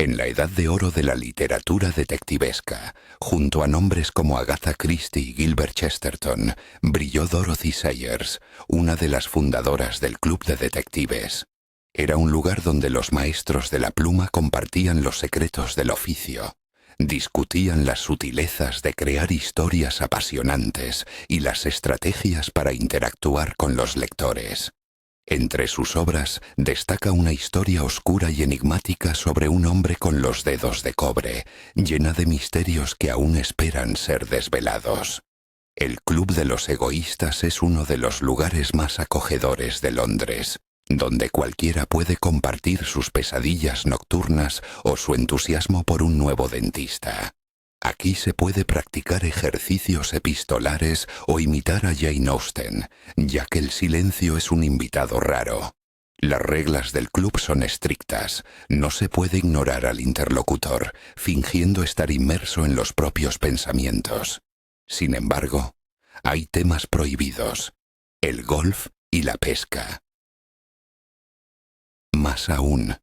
En la edad de oro de la literatura detectivesca, junto a nombres como Agatha Christie y Gilbert Chesterton, brilló Dorothy Sayers, una de las fundadoras del Club de Detectives. Era un lugar donde los maestros de la pluma compartían los secretos del oficio, discutían las sutilezas de crear historias apasionantes y las estrategias para interactuar con los lectores. Entre sus obras destaca una historia oscura y enigmática sobre un hombre con los dedos de cobre, llena de misterios que aún esperan ser desvelados. El Club de los Egoístas es uno de los lugares más acogedores de Londres, donde cualquiera puede compartir sus pesadillas nocturnas o su entusiasmo por un nuevo dentista. Aquí se puede practicar ejercicios epistolares o imitar a Jane Austen, ya que el silencio es un invitado raro. Las reglas del club son estrictas. No se puede ignorar al interlocutor, fingiendo estar inmerso en los propios pensamientos. Sin embargo, hay temas prohibidos: el golf y la pesca. Más aún,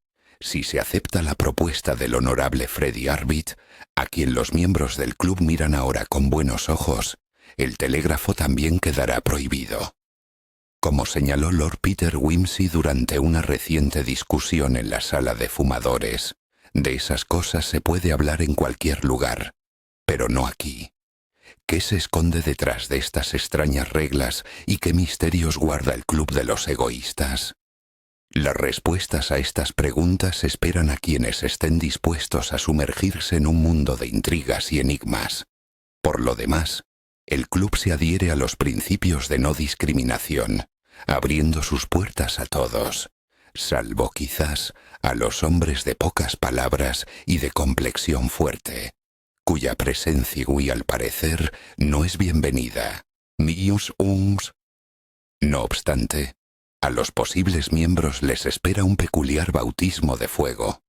si se acepta la propuesta del honorable Freddie Arbit, a quien los miembros del club miran ahora con buenos ojos, el telégrafo también quedará prohibido. Como señaló Lord Peter Wimsey durante una reciente discusión en la sala de fumadores, de esas cosas se puede hablar en cualquier lugar, pero no aquí. ¿Qué se esconde detrás de estas extrañas reglas y qué misterios guarda el Club de los Egoístas? Las respuestas a estas preguntas esperan a quienes estén dispuestos a sumergirse en un mundo de intrigas y enigmas. Por lo demás, el club se adhiere a los principios de no discriminación, abriendo sus puertas a todos, salvo quizás a los hombres de pocas palabras y de complexión fuerte, cuya presencia y al parecer no es bienvenida. No obstante, a los posibles miembros les espera un peculiar bautismo de fuego,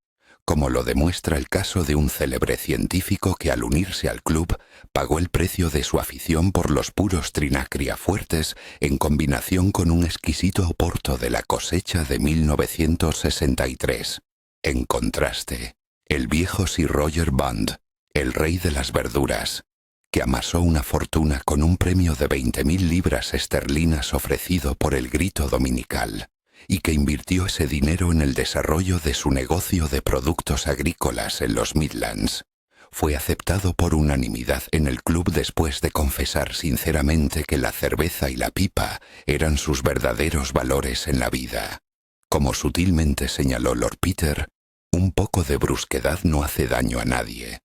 como lo demuestra el caso de un célebre científico que al unirse al club pagó el precio de su afición por los puros Trinacria fuertes en combinación con un exquisito oporto de la cosecha de 1963. En contraste, el viejo Sir Roger Bond, el rey de las verduras, que amasó una fortuna con un premio de 20.000 libras esterlinas ofrecido por el Grito Dominical, y que invirtió ese dinero en el desarrollo de su negocio de productos agrícolas en los Midlands, fue aceptado por unanimidad en el club después de confesar sinceramente que la cerveza y la pipa eran sus verdaderos valores en la vida. Como sutilmente señaló Lord Peter, un poco de brusquedad no hace daño a nadie,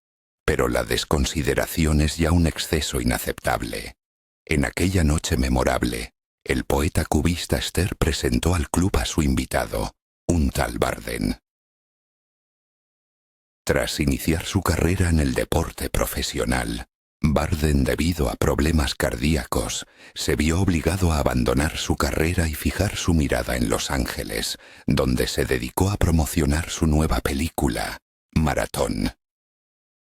pero la desconsideración es ya un exceso inaceptable. En aquella noche memorable, el poeta cubista Ster presentó al club a su invitado, un tal Barden. Tras iniciar su carrera en el deporte profesional, Barden, debido a problemas cardíacos, se vio obligado a abandonar su carrera y fijar su mirada en Los Ángeles, donde se dedicó a promocionar su nueva película, Maratón.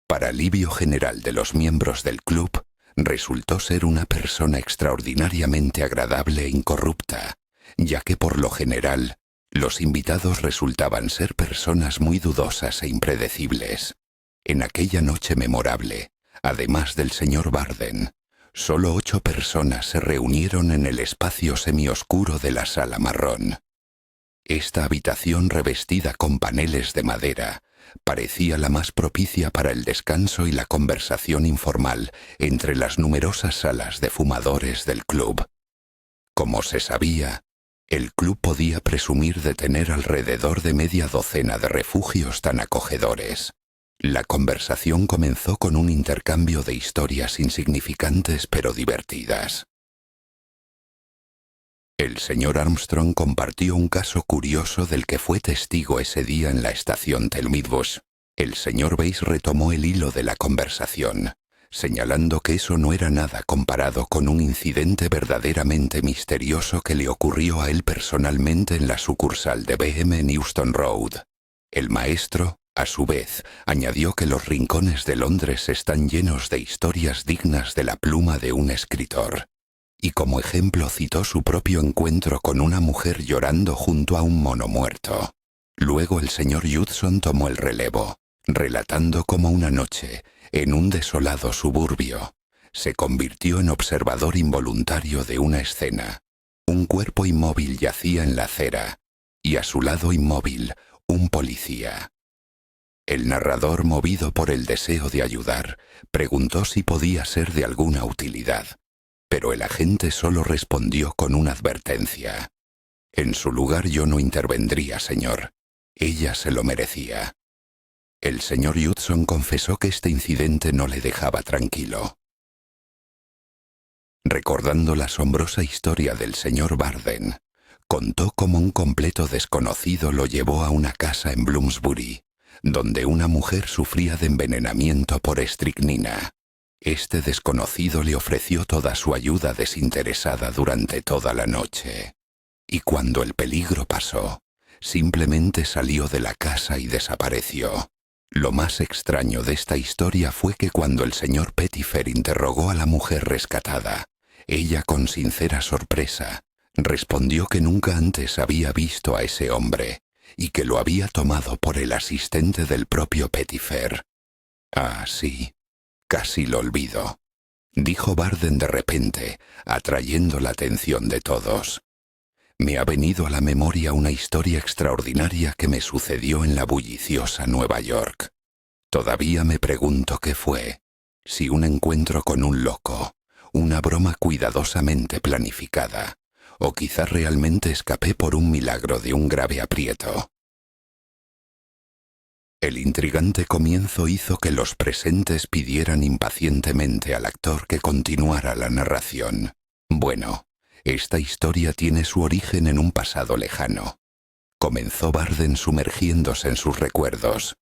Para alivio general de los miembros del club, resultó ser una persona extraordinariamente agradable e incorrupta, ya que por lo general, los invitados resultaban ser personas muy dudosas e impredecibles. En aquella noche memorable, además del señor Barden, solo 8 personas se reunieron en el espacio semioscuro de la sala marrón. Esta habitación revestida con paneles de madera parecía la más propicia para el descanso y la conversación informal entre las numerosas salas de fumadores del club. Como se sabía, el club podía presumir de tener alrededor de media docena de refugios tan acogedores. La conversación comenzó con un intercambio de historias insignificantes pero divertidas. El señor Armstrong compartió un caso curioso del que fue testigo ese día en la estación Telmidbush. El señor Bates retomó el hilo de la conversación, señalando que eso no era nada comparado con un incidente verdaderamente misterioso que le ocurrió a él personalmente en la sucursal de BM en Euston Road. El maestro, a su vez, añadió que los rincones de Londres están llenos de historias dignas de la pluma de un escritor. Y como ejemplo citó su propio encuentro con una mujer llorando junto a un mono muerto. Luego el señor Judson tomó el relevo, relatando cómo una noche, en un desolado suburbio, se convirtió en observador involuntario de una escena. Un cuerpo inmóvil yacía en la acera, y a su lado inmóvil, un policía. El narrador, movido por el deseo de ayudar, preguntó si podía ser de alguna utilidad, pero el agente solo respondió con una advertencia. En su lugar yo no intervendría, señor. Ella se lo merecía. El señor Judson confesó que este incidente no le dejaba tranquilo. Recordando la asombrosa historia del señor Barden, contó cómo un completo desconocido lo llevó a una casa en Bloomsbury, donde una mujer sufría de envenenamiento por estricnina. Este desconocido le ofreció toda su ayuda desinteresada durante toda la noche. Y cuando el peligro pasó, simplemente salió de la casa y desapareció. Lo más extraño de esta historia fue que cuando el señor Pettifer interrogó a la mujer rescatada, ella, con sincera sorpresa, respondió que nunca antes había visto a ese hombre y que lo había tomado por el asistente del propio Pettifer. «Ah, sí, casi lo olvido», dijo Barden de repente, atrayendo la atención de todos. «Me ha venido a la memoria una historia extraordinaria que me sucedió en la bulliciosa Nueva York. Todavía me pregunto qué fue, si un encuentro con un loco, una broma cuidadosamente planificada, o quizá realmente escapé por un milagro de un grave aprieto». El intrigante comienzo hizo que los presentes pidieran impacientemente al actor que continuara la narración. Bueno, esta historia tiene su origen en un pasado lejano. Comenzó Barden sumergiéndose en sus recuerdos.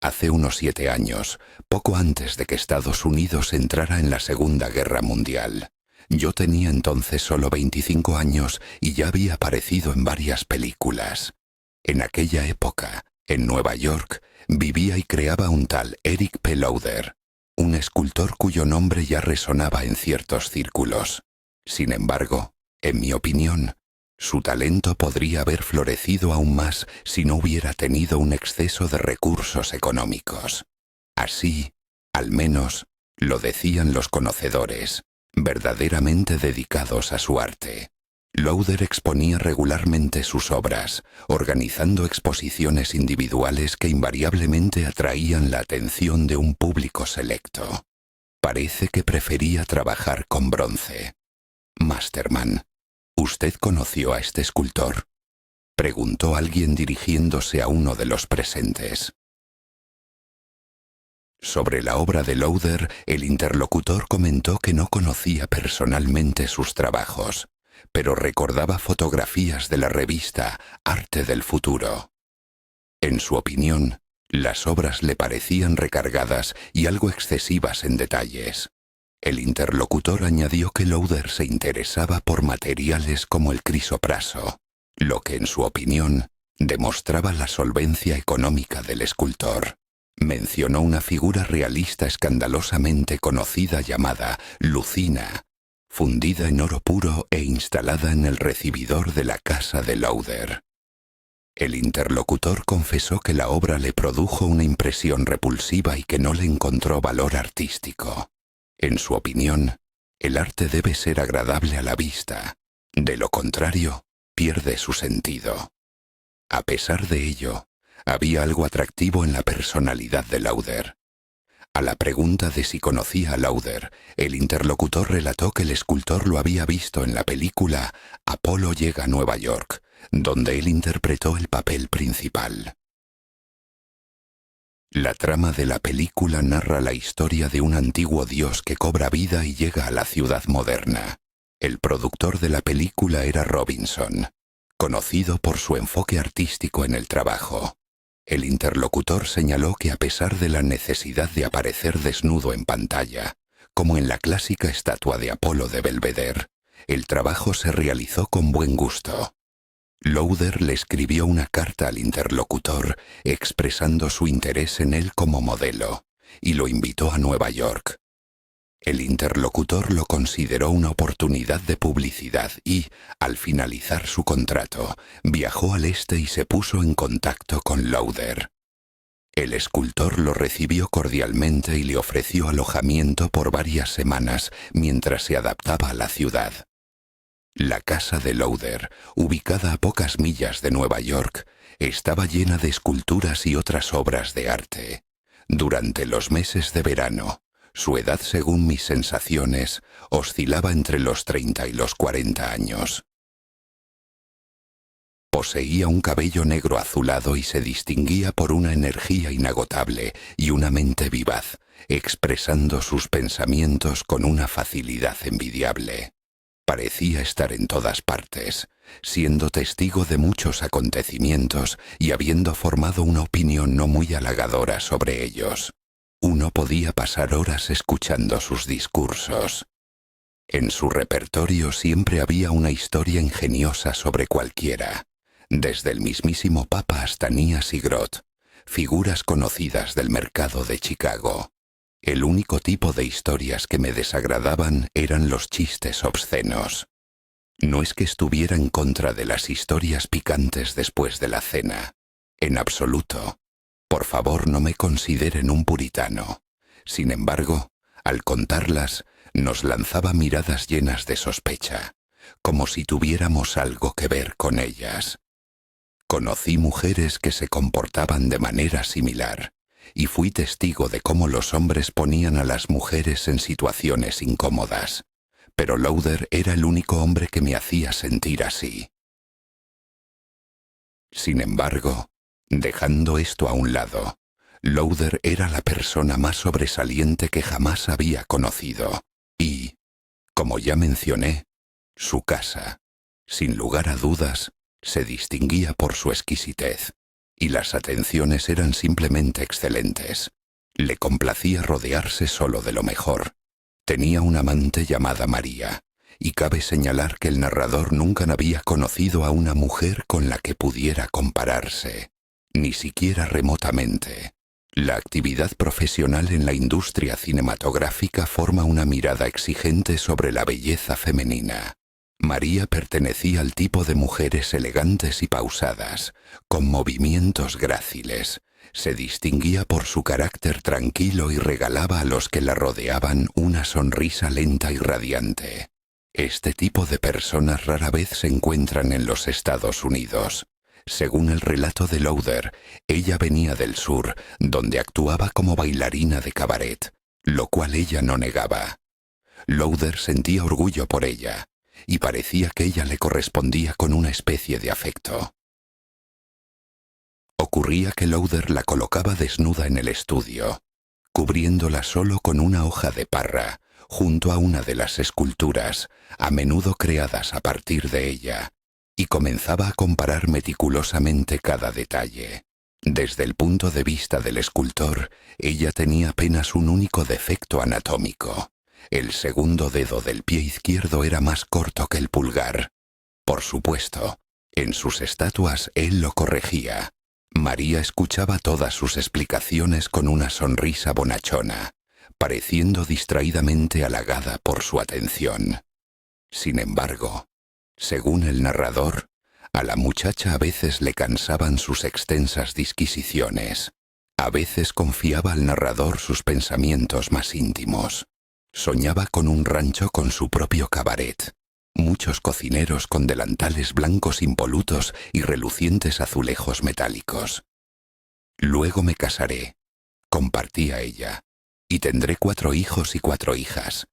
Hace unos 7 años, poco antes de que Estados Unidos entrara en la Segunda Guerra Mundial. Yo tenía entonces solo 25 años y ya había aparecido en varias películas. En aquella época, en Nueva York, vivía y creaba un tal Eric P. Lauder, un escultor cuyo nombre ya resonaba en ciertos círculos. Sin embargo, en mi opinión, su talento podría haber florecido aún más si no hubiera tenido un exceso de recursos económicos. Así, al menos, lo decían los conocedores, verdaderamente dedicados a su arte. Lauder exponía regularmente sus obras, organizando exposiciones individuales que invariablemente atraían la atención de un público selecto. Parece que prefería trabajar con bronce. «Masterman, ¿usted conoció a este escultor?», preguntó alguien dirigiéndose a uno de los presentes. Sobre la obra de Lauder, el interlocutor comentó que no conocía personalmente sus trabajos, pero recordaba fotografías de la revista Arte del Futuro. En su opinión, las obras le parecían recargadas y algo excesivas en detalles. El interlocutor añadió que Lauder se interesaba por materiales como el crisopraso, lo que en su opinión demostraba la solvencia económica del escultor. Mencionó una figura realista escandalosamente conocida llamada Lucina, fundida en oro puro e instalada en el recibidor de la casa de Lauder. El interlocutor confesó que la obra le produjo una impresión repulsiva y que no le encontró valor artístico. En su opinión, el arte debe ser agradable a la vista, de lo contrario, pierde su sentido. A pesar de ello, había algo atractivo en la personalidad de Lauder. A la pregunta de si conocía a Lauder, el interlocutor relató que el escultor lo había visto en la película Apolo llega a Nueva York, donde él interpretó el papel principal. La trama de la película narra la historia de un antiguo dios que cobra vida y llega a la ciudad moderna. El productor de la película era Robinson, conocido por su enfoque artístico en el trabajo. El interlocutor señaló que a pesar de la necesidad de aparecer desnudo en pantalla, como en la clásica estatua de Apolo de Belvedere, el trabajo se realizó con buen gusto. Lauder le escribió una carta al interlocutor expresando su interés en él como modelo y lo invitó a Nueva York. El interlocutor lo consideró una oportunidad de publicidad y, al finalizar su contrato, viajó al este y se puso en contacto con Lauder. El escultor lo recibió cordialmente y le ofreció alojamiento por varias semanas mientras se adaptaba a la ciudad. La casa de Lowder, ubicada a pocas millas de Nueva York, estaba llena de esculturas y otras obras de arte. Durante los meses de verano, su edad, según mis sensaciones, oscilaba entre los 30 y los 40 años. Poseía un cabello negro azulado y se distinguía por una energía inagotable y una mente vivaz, expresando sus pensamientos con una facilidad envidiable. Parecía estar en todas partes, siendo testigo de muchos acontecimientos y habiendo formado una opinión no muy halagadora sobre ellos. Uno podía pasar horas escuchando sus discursos. En su repertorio siempre había una historia ingeniosa sobre cualquiera, desde el mismísimo Papa hasta Nias y Groth, figuras conocidas del mercado de Chicago. El único tipo de historias que me desagradaban eran los chistes obscenos. No es que estuviera en contra de las historias picantes después de la cena. En absoluto. Por favor, no me consideren un puritano. Sin embargo, al contarlas, nos lanzaba miradas llenas de sospecha, como si tuviéramos algo que ver con ellas. Conocí mujeres que se comportaban de manera similar, y fui testigo de cómo los hombres ponían a las mujeres en situaciones incómodas, pero Lowder era el único hombre que me hacía sentir así. Sin embargo, dejando esto a un lado, Lowder era la persona más sobresaliente que jamás había conocido, y, como ya mencioné, su casa, sin lugar a dudas, se distinguía por su exquisitez, y las atenciones eran simplemente excelentes. Le complacía rodearse solo de lo mejor. Tenía una amante llamada María, y cabe señalar que el narrador nunca había conocido a una mujer con la que pudiera compararse, ni siquiera remotamente. La actividad profesional en la industria cinematográfica forma una mirada exigente sobre la belleza femenina. María pertenecía al tipo de mujeres elegantes y pausadas, con movimientos gráciles. Se distinguía por su carácter tranquilo y regalaba a los que la rodeaban una sonrisa lenta y radiante. Este tipo de personas rara vez se encuentran en los Estados Unidos. Según el relato de Lowder, ella venía del sur, donde actuaba como bailarina de cabaret, lo cual ella no negaba. Lowder sentía orgullo por ella, y parecía que ella le correspondía con una especie de afecto. Ocurría que Lowder la colocaba desnuda en el estudio, cubriéndola solo con una hoja de parra, junto a una de las esculturas, a menudo creadas a partir de ella, y comenzaba a comparar meticulosamente cada detalle. Desde el punto de vista del escultor, ella tenía apenas un único defecto anatómico. El segundo dedo del pie izquierdo era más corto que el pulgar. Por supuesto, en sus estatuas él lo corregía. María escuchaba todas sus explicaciones con una sonrisa bonachona, pareciendo distraídamente halagada por su atención. Sin embargo, según el narrador, a la muchacha a veces le cansaban sus extensas disquisiciones. A veces confiaba al narrador sus pensamientos más íntimos. Soñaba con un rancho con su propio cabaret, muchos cocineros con delantales blancos impolutos y relucientes azulejos metálicos. Luego me casaré, compartía ella, y tendré 4 hijos y 4 hijas,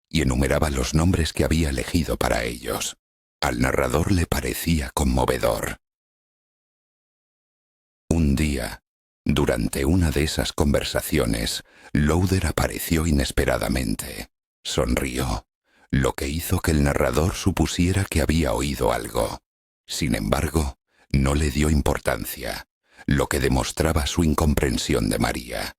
y enumeraba los nombres que había elegido para ellos. Al narrador le parecía conmovedor. Un día, durante una de esas conversaciones, Lowder apareció inesperadamente. Sonrió, lo que hizo que el narrador supusiera que había oído algo. Sin embargo, no le dio importancia, lo que demostraba su incomprensión de María.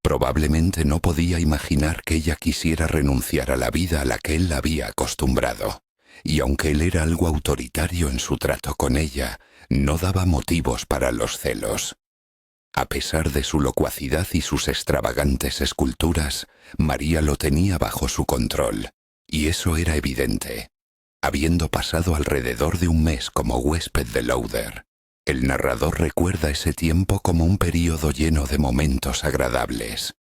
Probablemente no podía imaginar que ella quisiera renunciar a la vida a la que él la había acostumbrado, y aunque él era algo autoritario en su trato con ella, no daba motivos para los celos. A pesar de su locuacidad y sus extravagantes esculturas, María lo tenía bajo su control, y eso era evidente. Habiendo pasado alrededor de un mes como huésped de Lowder, El narrador recuerda ese tiempo como un período lleno de momentos agradables.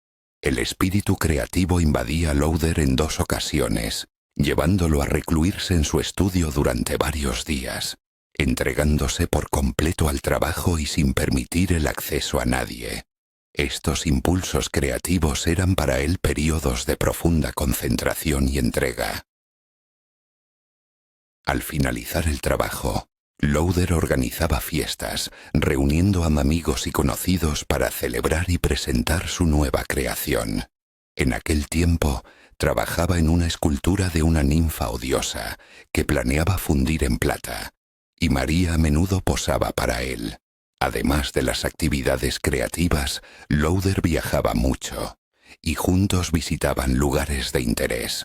El espíritu creativo invadía a Lowther en 2 ocasiones, llevándolo a recluirse en su estudio durante varios días, entregándose por completo al trabajo y sin permitir el acceso a nadie. Estos impulsos creativos eran para él períodos de profunda concentración y entrega. Al finalizar el trabajo, Lowther organizaba fiestas, reuniendo a amigos y conocidos para celebrar y presentar su nueva creación. En aquel tiempo, trabajaba en una escultura de una ninfa odiosa que planeaba fundir en plata, y María a menudo posaba para él. Además de las actividades creativas, Lowther viajaba mucho, y juntos visitaban lugares de interés.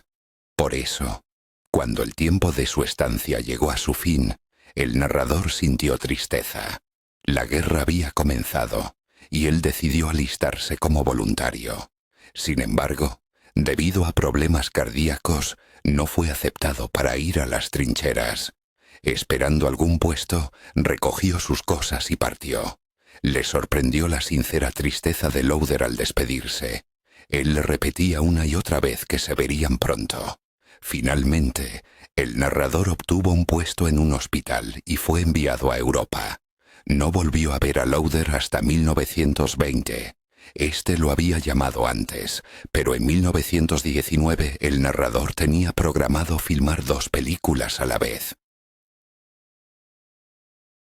Por eso, cuando el tiempo de su estancia llegó a su fin, el narrador sintió tristeza. La guerra había comenzado, y él decidió alistarse como voluntario. Sin embargo, debido a problemas cardíacos, no fue aceptado para ir a las trincheras. Esperando algún puesto, recogió sus cosas y partió. Le sorprendió la sincera tristeza de Lowther al despedirse. Él le repetía una y otra vez que se verían pronto. Finalmente, el narrador obtuvo un puesto en un hospital y fue enviado a Europa. No volvió a ver a Lowther hasta 1920. Este lo había llamado antes, pero en 1919 el narrador tenía programado filmar 2 películas a la vez.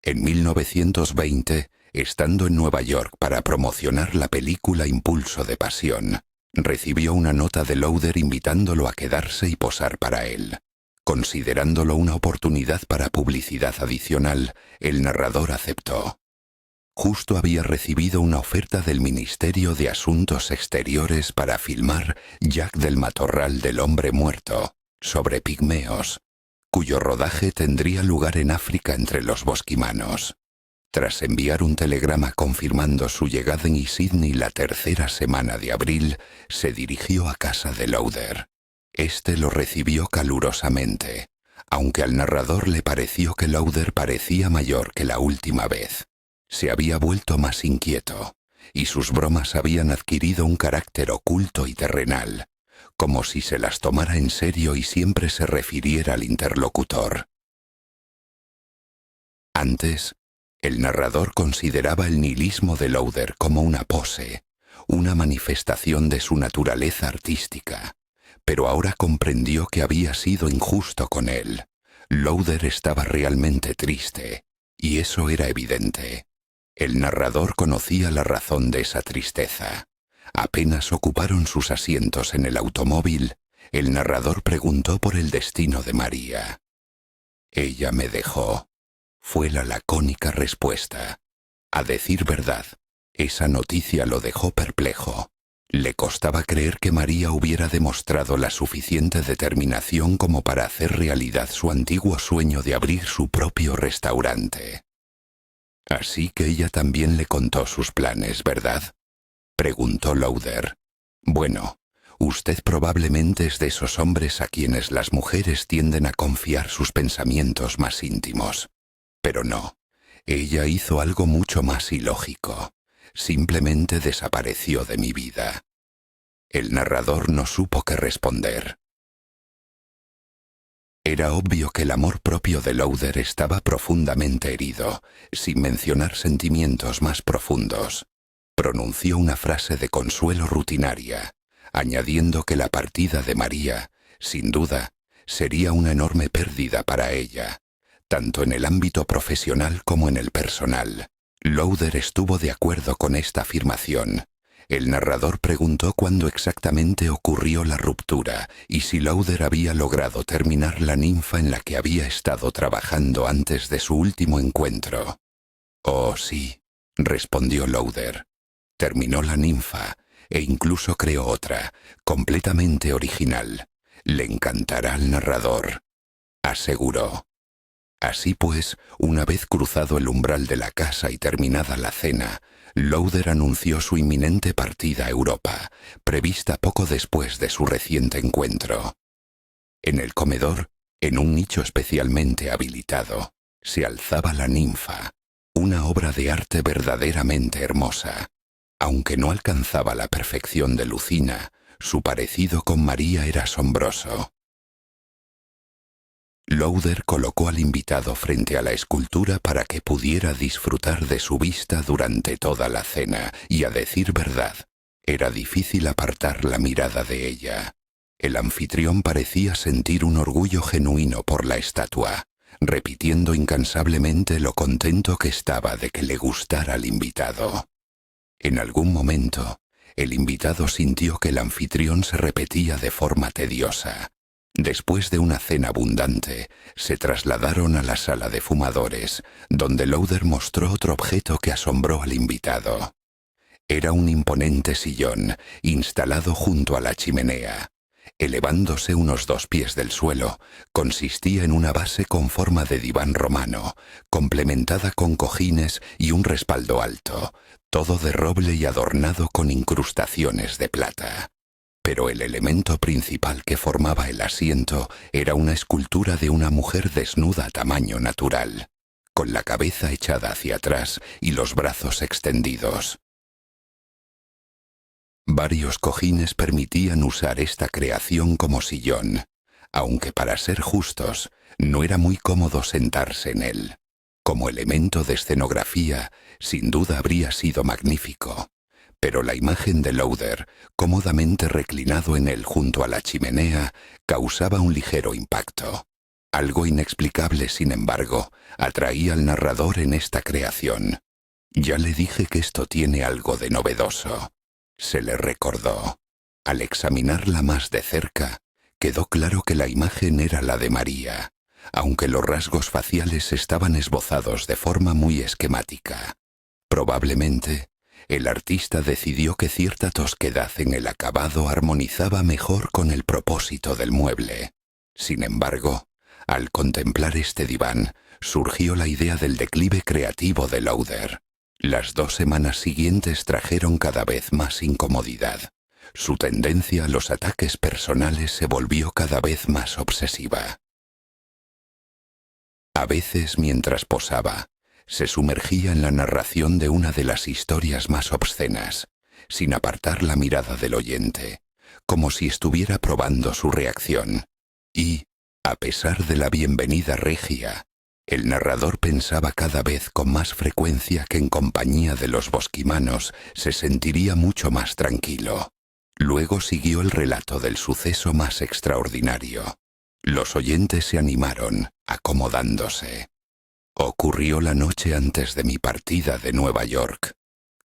En 1920, estando en Nueva York para promocionar la película Impulso de Pasión, recibió una nota de Lowther invitándolo a quedarse y posar para él. Considerándolo una oportunidad para publicidad adicional, el narrador aceptó. Justo había recibido una oferta del Ministerio de Asuntos Exteriores para filmar Jack del Matorral del Hombre Muerto, sobre pigmeos, cuyo rodaje tendría lugar en África entre los bosquimanos. Tras enviar un telegrama confirmando su llegada en Sydney la 3ª semana de abril, se dirigió a casa de Lowther. Este lo recibió calurosamente, aunque al narrador le pareció que Lowther parecía mayor que la última vez. Se había vuelto más inquieto, y sus bromas habían adquirido un carácter oculto y terrenal, como si se las tomara en serio y siempre se refiriera al interlocutor. Antes, el narrador consideraba el nihilismo de Lowther como una pose, una manifestación de su naturaleza artística, pero ahora comprendió que había sido injusto con él. Lowther estaba realmente triste, y eso era evidente. El narrador conocía la razón de esa tristeza. Apenas ocuparon sus asientos en el automóvil, el narrador preguntó por el destino de María. «Ella me dejó», fue la lacónica respuesta. A decir verdad, esa noticia lo dejó perplejo. Le costaba creer que María hubiera demostrado la suficiente determinación como para hacer realidad su antiguo sueño de abrir su propio restaurante. Así que ella también le contó sus planes, ¿verdad?, preguntó Lowther. Bueno, usted probablemente es de esos hombres a quienes las mujeres tienden a confiar sus pensamientos más íntimos. Pero no, ella hizo algo mucho más ilógico. Simplemente desapareció de mi vida. El narrador no supo qué responder. Era obvio que el amor propio de Lowther estaba profundamente herido, sin mencionar sentimientos más profundos. Pronunció una frase de consuelo rutinaria, añadiendo que la partida de María, sin duda, sería una enorme pérdida para ella, tanto en el ámbito profesional como en el personal. Lowther estuvo de acuerdo con esta afirmación. El narrador preguntó cuándo exactamente ocurrió la ruptura y si Lowther había logrado terminar la ninfa en la que había estado trabajando antes de su último encuentro. «Oh, sí», respondió Lowther. Terminó la ninfa e incluso creó otra, completamente original. Le encantará al narrador, aseguró. Así pues, una vez cruzado el umbral de la casa y terminada la cena, Lowther anunció su inminente partida a Europa, prevista poco después de su reciente encuentro. En el comedor, en un nicho especialmente habilitado, se alzaba la ninfa, una obra de arte verdaderamente hermosa. Aunque no alcanzaba la perfección de Lucina, su parecido con María era asombroso. Lowther colocó al invitado frente a la escultura para que pudiera disfrutar de su vista durante toda la cena, y a decir verdad, era difícil apartar la mirada de ella. El anfitrión parecía sentir un orgullo genuino por la estatua, repitiendo incansablemente lo contento que estaba de que le gustara al invitado. En algún momento, el invitado sintió que el anfitrión se repetía de forma tediosa. Después de una cena abundante, se trasladaron a la sala de fumadores, donde Lowther mostró otro objeto que asombró al invitado. Era un imponente sillón, instalado junto a la chimenea. Elevándose unos 2 pies del suelo, consistía en una base con forma de diván romano, complementada con cojines y un respaldo alto, todo de roble y adornado con incrustaciones de plata. Pero el elemento principal que formaba el asiento era una escultura de una mujer desnuda a tamaño natural, con la cabeza echada hacia atrás y los brazos extendidos. Varios cojines permitían usar esta creación como sillón, aunque para ser justos, no era muy cómodo sentarse en él. Como elemento de escenografía, sin duda habría sido magnífico, pero la imagen de Lowther, cómodamente reclinado en él junto a la chimenea, causaba un ligero impacto. Algo inexplicable, sin embargo, atraía al narrador en esta creación. Ya le dije que esto tiene algo de novedoso. Se le recordó. Al examinarla más de cerca, quedó claro que la imagen era la de María, aunque los rasgos faciales estaban esbozados de forma muy esquemática. Probablemente, el artista decidió que cierta tosquedad en el acabado armonizaba mejor con el propósito del mueble. Sin embargo, al contemplar este diván, surgió la idea del declive creativo de Lowther. Las 2 semanas siguientes trajeron cada vez más incomodidad. Su tendencia a los ataques personales se volvió cada vez más obsesiva. A veces, mientras posaba, se sumergía en la narración de una de las historias más obscenas, sin apartar la mirada del oyente, como si estuviera probando su reacción. Y, a pesar de la bienvenida regia, el narrador pensaba cada vez con más frecuencia que en compañía de los bosquimanos se sentiría mucho más tranquilo. Luego siguió el relato del suceso más extraordinario. Los oyentes se animaron, acomodándose. Ocurrió la noche antes de mi partida de Nueva York.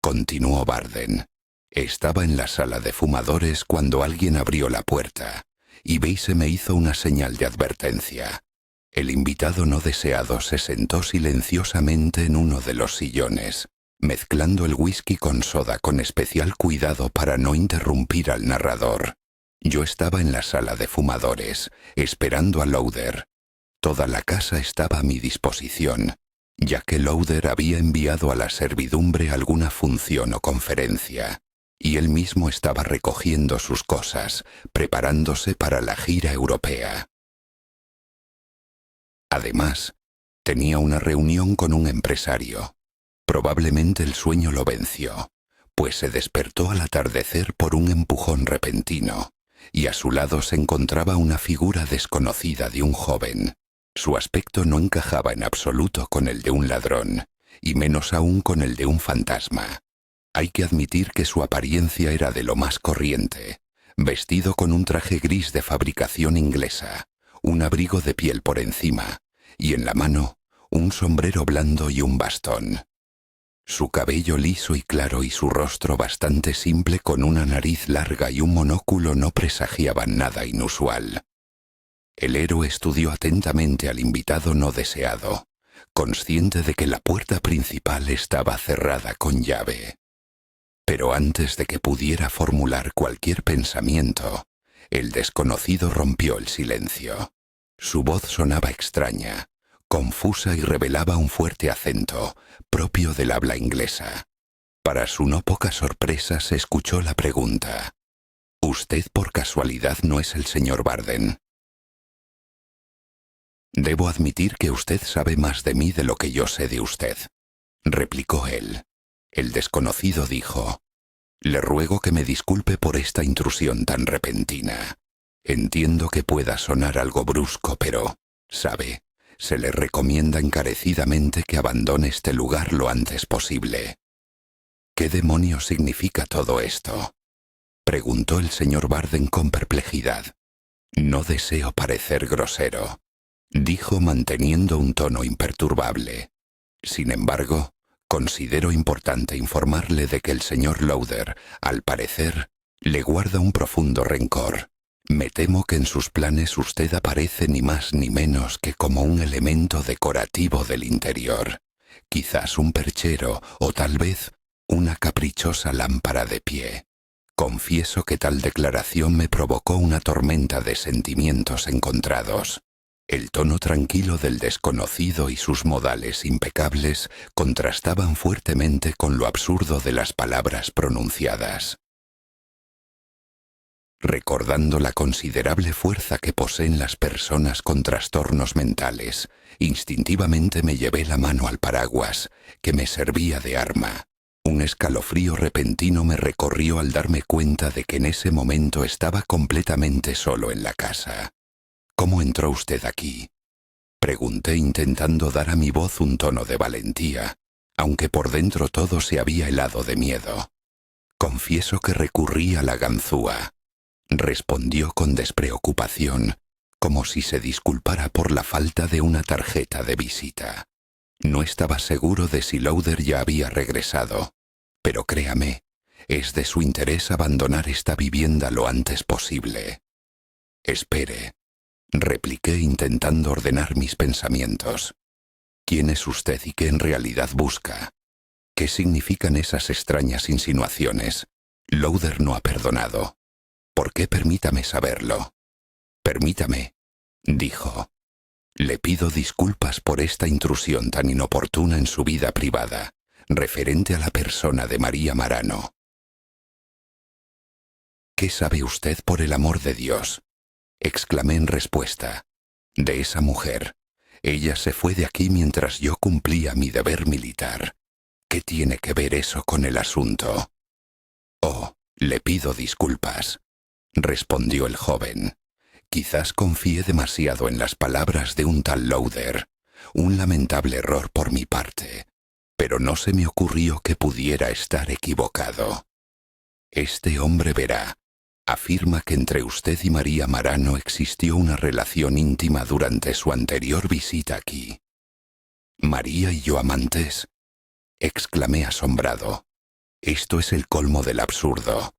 Continuó Barden. Estaba en la sala de fumadores cuando alguien abrió la puerta, y Basie me hizo una señal de advertencia. El invitado no deseado se sentó silenciosamente en uno de los sillones, mezclando el whisky con soda con especial cuidado para no interrumpir al narrador. Yo estaba en la sala de fumadores, esperando a Lowther. Toda la casa estaba a mi disposición, ya que Lowther había enviado a la servidumbre alguna función o conferencia, y él mismo estaba recogiendo sus cosas, preparándose para la gira europea. Además, tenía una reunión con un empresario. Probablemente el sueño lo venció, pues se despertó al atardecer por un empujón repentino, y a su lado se encontraba una figura desconocida de un joven. Su aspecto no encajaba en absoluto con el de un ladrón, y menos aún con el de un fantasma. Hay que admitir que su apariencia era de lo más corriente, vestido con un traje gris de fabricación inglesa, un abrigo de piel por encima, y en la mano un sombrero blando y un bastón. Su cabello liso y claro y su rostro bastante simple con una nariz larga y un monóculo no presagiaban nada inusual. El héroe estudió atentamente al invitado no deseado, consciente de que la puerta principal estaba cerrada con llave. Pero antes de que pudiera formular cualquier pensamiento, el desconocido rompió el silencio. Su voz sonaba extraña, confusa y revelaba un fuerte acento, propio del habla inglesa. Para su no poca sorpresa se escuchó la pregunta: «¿Usted por casualidad no es el señor Barden?» «Debo admitir que usted sabe más de mí de lo que yo sé de usted». replicó él. El desconocido dijo: «Le ruego que me disculpe por esta intrusión tan repentina. Entiendo que pueda sonar algo brusco, pero, sabe, se le recomienda encarecidamente que abandone este lugar lo antes posible». «¿Qué demonios significa todo esto?», preguntó el señor Barden con perplejidad. «No deseo parecer grosero», dijo manteniendo un tono imperturbable. «Sin embargo, considero importante informarle de que el señor Lowther, al parecer, le guarda un profundo rencor. Me temo que en sus planes usted aparece ni más ni menos que como un elemento decorativo del interior, quizás un perchero o tal vez una caprichosa lámpara de pie. Confieso que tal declaración me provocó una tormenta de sentimientos encontrados. El tono tranquilo del desconocido y sus modales impecables contrastaban fuertemente con lo absurdo de las palabras pronunciadas. Recordando la considerable fuerza que poseen las personas con trastornos mentales, instintivamente me llevé la mano al paraguas, que me servía de arma. Un escalofrío repentino me recorrió al darme cuenta de que en ese momento estaba completamente solo en la casa. «¿Cómo entró usted aquí?», pregunté intentando dar a mi voz un tono de valentía, aunque por dentro todo se había helado de miedo. «Confieso que recurrí a la ganzúa», respondió con despreocupación, como si se disculpara por la falta de una tarjeta de visita. No estaba seguro de si Lowther ya había regresado, pero créame, es de su interés abandonar esta vivienda lo antes posible. «Espere», repliqué intentando ordenar mis pensamientos. «¿Quién es usted y qué en realidad busca? ¿Qué significan esas extrañas insinuaciones? Lowther no ha perdonado. ¿Por qué? Permítame saberlo». «Permítame», dijo. «Le pido disculpas por esta intrusión tan inoportuna en su vida privada, referente a la persona de María Marano». «¿Qué sabe usted, por el amor de Dios?», exclamé en respuesta. «De esa mujer. Ella se fue de aquí mientras yo cumplía mi deber militar. ¿Qué tiene que ver eso con el asunto?». «Oh, le pido disculpas», respondió el joven. «Quizás confíe demasiado en las palabras de un tal Lowther, un lamentable error por mi parte, pero no se me ocurrió que pudiera estar equivocado. Este hombre verá, afirma que entre usted y María Marano existió una relación íntima durante su anterior visita aquí». «¿María y yo amantes?», exclamé asombrado. «Esto es el colmo del absurdo.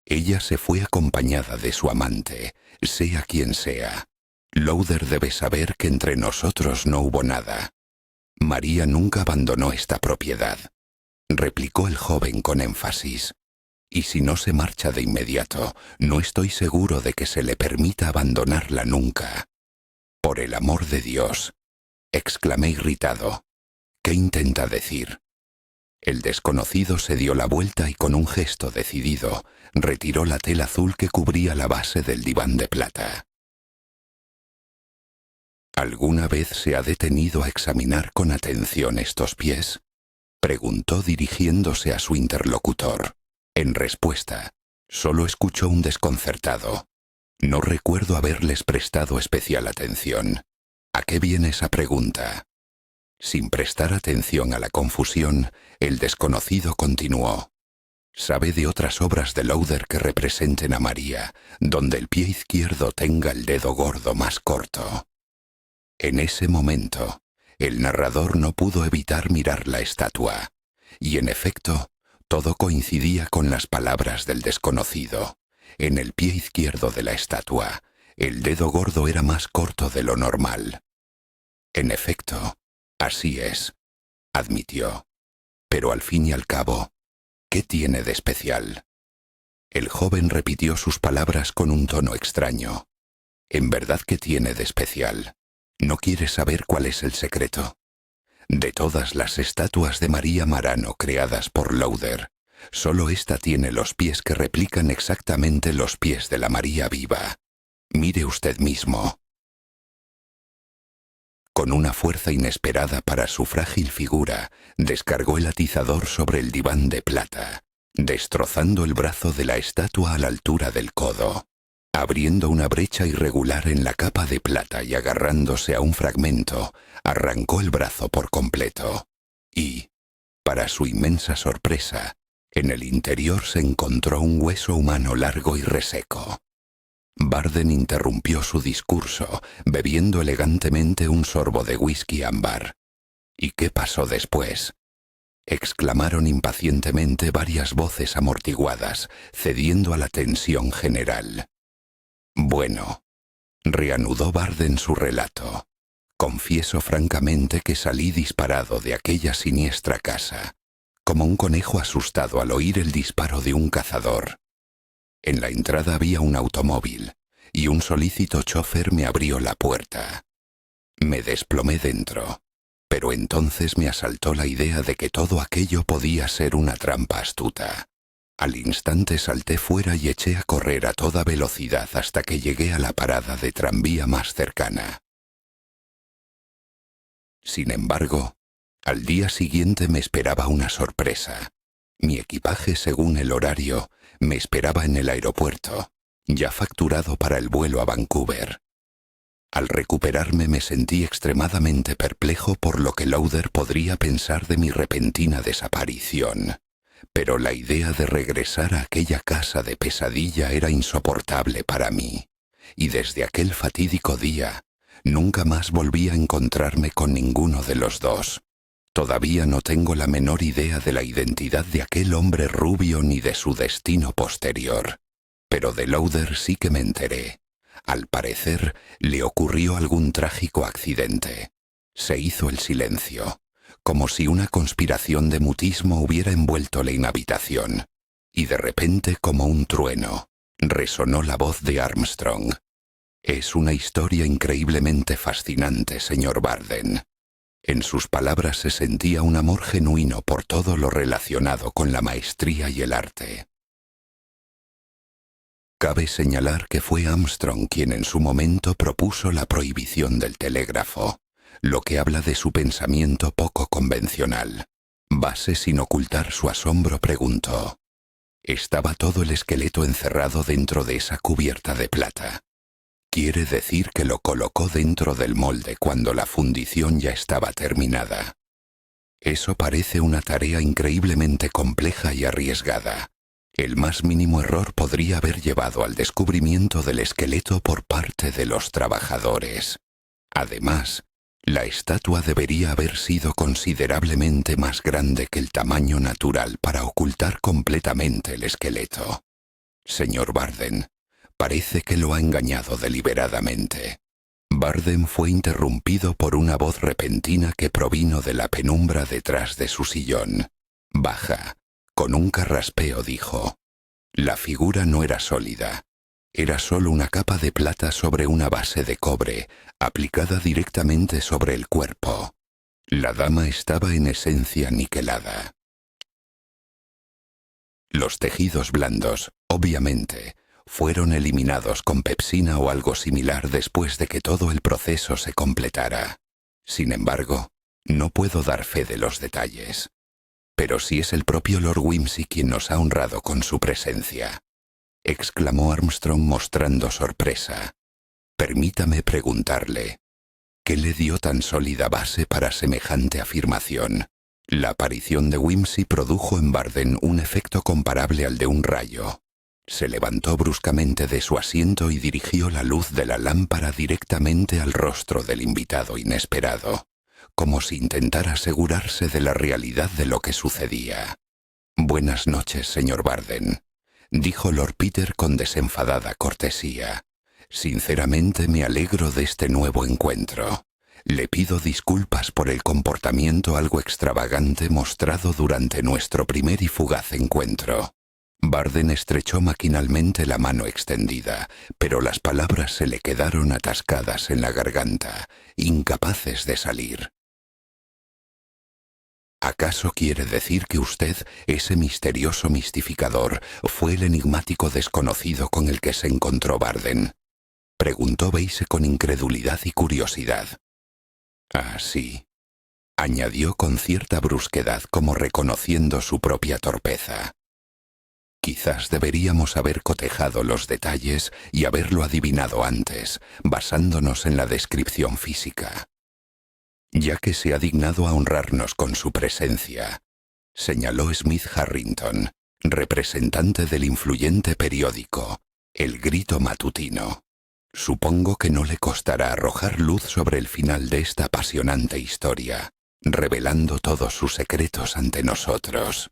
Ella se fue acompañada de su amante, sea quien sea. Lowther debe saber que entre nosotros no hubo nada. María nunca abandonó esta propiedad», replicó el joven con énfasis. «Y si no se marcha de inmediato, no estoy seguro de que se le permita abandonarla nunca». «Por el amor de Dios», exclamé irritado. «¿Qué intenta decir?». El desconocido se dio la vuelta y con un gesto decidido retiró la tela azul que cubría la base del diván de plata. «¿Alguna vez se ha detenido a examinar con atención estos pies?», preguntó dirigiéndose a su interlocutor. En respuesta, solo escuchó un desconcertado. «No recuerdo haberles prestado especial atención». «¿A qué viene esa pregunta?». Sin prestar atención a la confusión, el desconocido continuó. «¿Sabe de otras obras de Lowther que representen a María, donde el pie izquierdo tenga el dedo gordo más corto?». En ese momento, el narrador no pudo evitar mirar la estatua, y en efecto, todo coincidía con las palabras del desconocido. En el pie izquierdo de la estatua, el dedo gordo era más corto de lo normal. «En efecto, así es», admitió. «Pero al fin y al cabo, ¿qué tiene de especial?». El joven repitió sus palabras con un tono extraño. «¿En verdad qué tiene de especial? ¿No quiere saber cuál es el secreto? De todas las estatuas de María Marano creadas por Lowther, solo esta tiene los pies que replican exactamente los pies de la María viva. Mire usted mismo». Con una fuerza inesperada para su frágil figura, descargó el atizador sobre el diván de plata, destrozando el brazo de la estatua a la altura del codo. Abriendo una brecha irregular en la capa de plata y agarrándose a un fragmento, arrancó el brazo por completo. Y, para su inmensa sorpresa, en el interior se encontró un hueso humano largo y reseco. Barden interrumpió su discurso, bebiendo elegantemente un sorbo de whisky ámbar. ¿Y qué pasó después?, exclamaron impacientemente varias voces amortiguadas, cediendo a la tensión general. Bueno, reanudó Barden su relato. Confieso francamente que salí disparado de aquella siniestra casa, como un conejo asustado al oír el disparo de un cazador. En la entrada había un automóvil, y un solícito chofer me abrió la puerta. Me desplomé dentro, pero entonces me asaltó la idea de que todo aquello podía ser una trampa astuta. Al instante salté fuera y eché a correr a toda velocidad hasta que llegué a la parada de tranvía más cercana. Sin embargo, al día siguiente me esperaba una sorpresa. Mi equipaje, según el horario, me esperaba en el aeropuerto, ya facturado para el vuelo a Vancouver. Al recuperarme me sentí extremadamente perplejo por lo que Lowther podría pensar de mi repentina desaparición. Pero la idea de regresar a aquella casa de pesadilla era insoportable para mí, y desde aquel fatídico día nunca más volví a encontrarme con ninguno de los dos. Todavía no tengo la menor idea de la identidad de aquel hombre rubio ni de su destino posterior, pero de Lowther sí que me enteré. Al parecer, le ocurrió algún trágico accidente. Se hizo el silencio, como si una conspiración de mutismo hubiera envuelto la inhabitación, y de repente, como un trueno, resonó la voz de Armstrong. Es una historia increíblemente fascinante, señor Barden. En sus palabras se sentía un amor genuino por todo lo relacionado con la maestría y el arte. Cabe señalar que fue Armstrong quien en su momento propuso la prohibición del telégrafo, lo que habla de su pensamiento poco convencional. Base, sin ocultar su asombro, preguntó: ¿estaba todo el esqueleto encerrado dentro de esa cubierta de plata? ¿Quiere decir que lo colocó dentro del molde cuando la fundición ya estaba terminada? Eso parece una tarea increíblemente compleja y arriesgada. El más mínimo error podría haber llevado al descubrimiento del esqueleto por parte de los trabajadores. Además, la estatua debería haber sido considerablemente más grande que el tamaño natural para ocultar completamente el esqueleto. Señor Barden, parece que lo ha engañado deliberadamente. Barden fue interrumpido por una voz repentina que provino de la penumbra detrás de su sillón. Baja, con un carraspeo, dijo: la figura no era sólida. Era solo una capa de plata sobre una base de cobre, aplicada directamente sobre el cuerpo. La dama estaba en esencia niquelada. Los tejidos blandos, obviamente, fueron eliminados con pepsina o algo similar después de que todo el proceso se completara. Sin embargo, no puedo dar fe de los detalles. Pero si es el propio Lord Wimsey quien nos ha honrado con su presencia, exclamó Armstrong mostrando sorpresa. Permítame preguntarle, ¿qué le dio tan sólida base para semejante afirmación? La aparición de Wimsey produjo en Barden un efecto comparable al de un rayo. Se levantó bruscamente de su asiento y dirigió la luz de la lámpara directamente al rostro del invitado inesperado, como si intentara asegurarse de la realidad de lo que sucedía. «Buenas noches, señor Barden», dijo Lord Peter con desenfadada cortesía. «Sinceramente me alegro de este nuevo encuentro. Le pido disculpas por el comportamiento algo extravagante mostrado durante nuestro primer y fugaz encuentro». Barden estrechó maquinalmente la mano extendida, pero las palabras se le quedaron atascadas en la garganta, incapaces de salir. ¿Acaso quiere decir que usted, ese misterioso mistificador, fue el enigmático desconocido con el que se encontró Barden?, preguntó Base con incredulidad y curiosidad. Ah, sí, añadió con cierta brusquedad, como reconociendo su propia torpeza. Quizás deberíamos haber cotejado los detalles y haberlo adivinado antes, basándonos en la descripción física. Ya que se ha dignado a honrarnos con su presencia, señaló Smith Harrington, representante del influyente periódico El Grito Matutino. Supongo que no le costará arrojar luz sobre el final de esta apasionante historia, revelando todos sus secretos ante nosotros.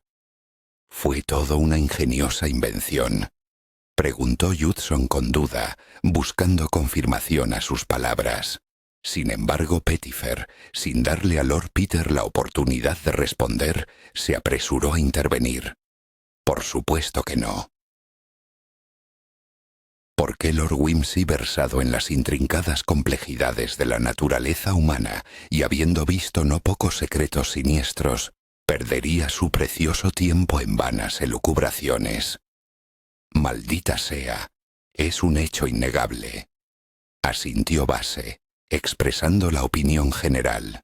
¿Fue todo una ingeniosa invención?, preguntó Judson con duda, buscando confirmación a sus palabras. Sin embargo, Pettifer, sin darle a Lord Peter la oportunidad de responder, se apresuró a intervenir. Por supuesto que no. ¿Por qué Lord Wimsey, versado en las intrincadas complejidades de la naturaleza humana y habiendo visto no pocos secretos siniestros, perdería su precioso tiempo en vanas elucubraciones? Maldita sea, es un hecho innegable, asintió Base, expresando la opinión general.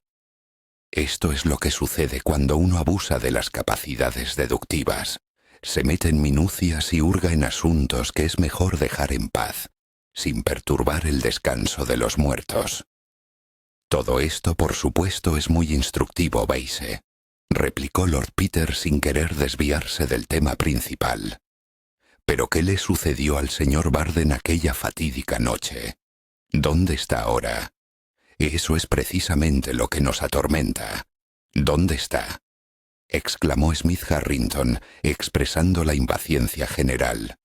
Esto es lo que sucede cuando uno abusa de las capacidades deductivas. Se mete en minucias y hurga en asuntos que es mejor dejar en paz, sin perturbar el descanso de los muertos. Todo esto, por supuesto, es muy instructivo, Base, replicó Lord Peter sin querer desviarse del tema principal. ¿Pero qué le sucedió al señor Barden aquella fatídica noche? ¿Dónde está ahora? Eso es precisamente lo que nos atormenta. ¿Dónde está?, exclamó Smith Harrington, expresando la impaciencia general.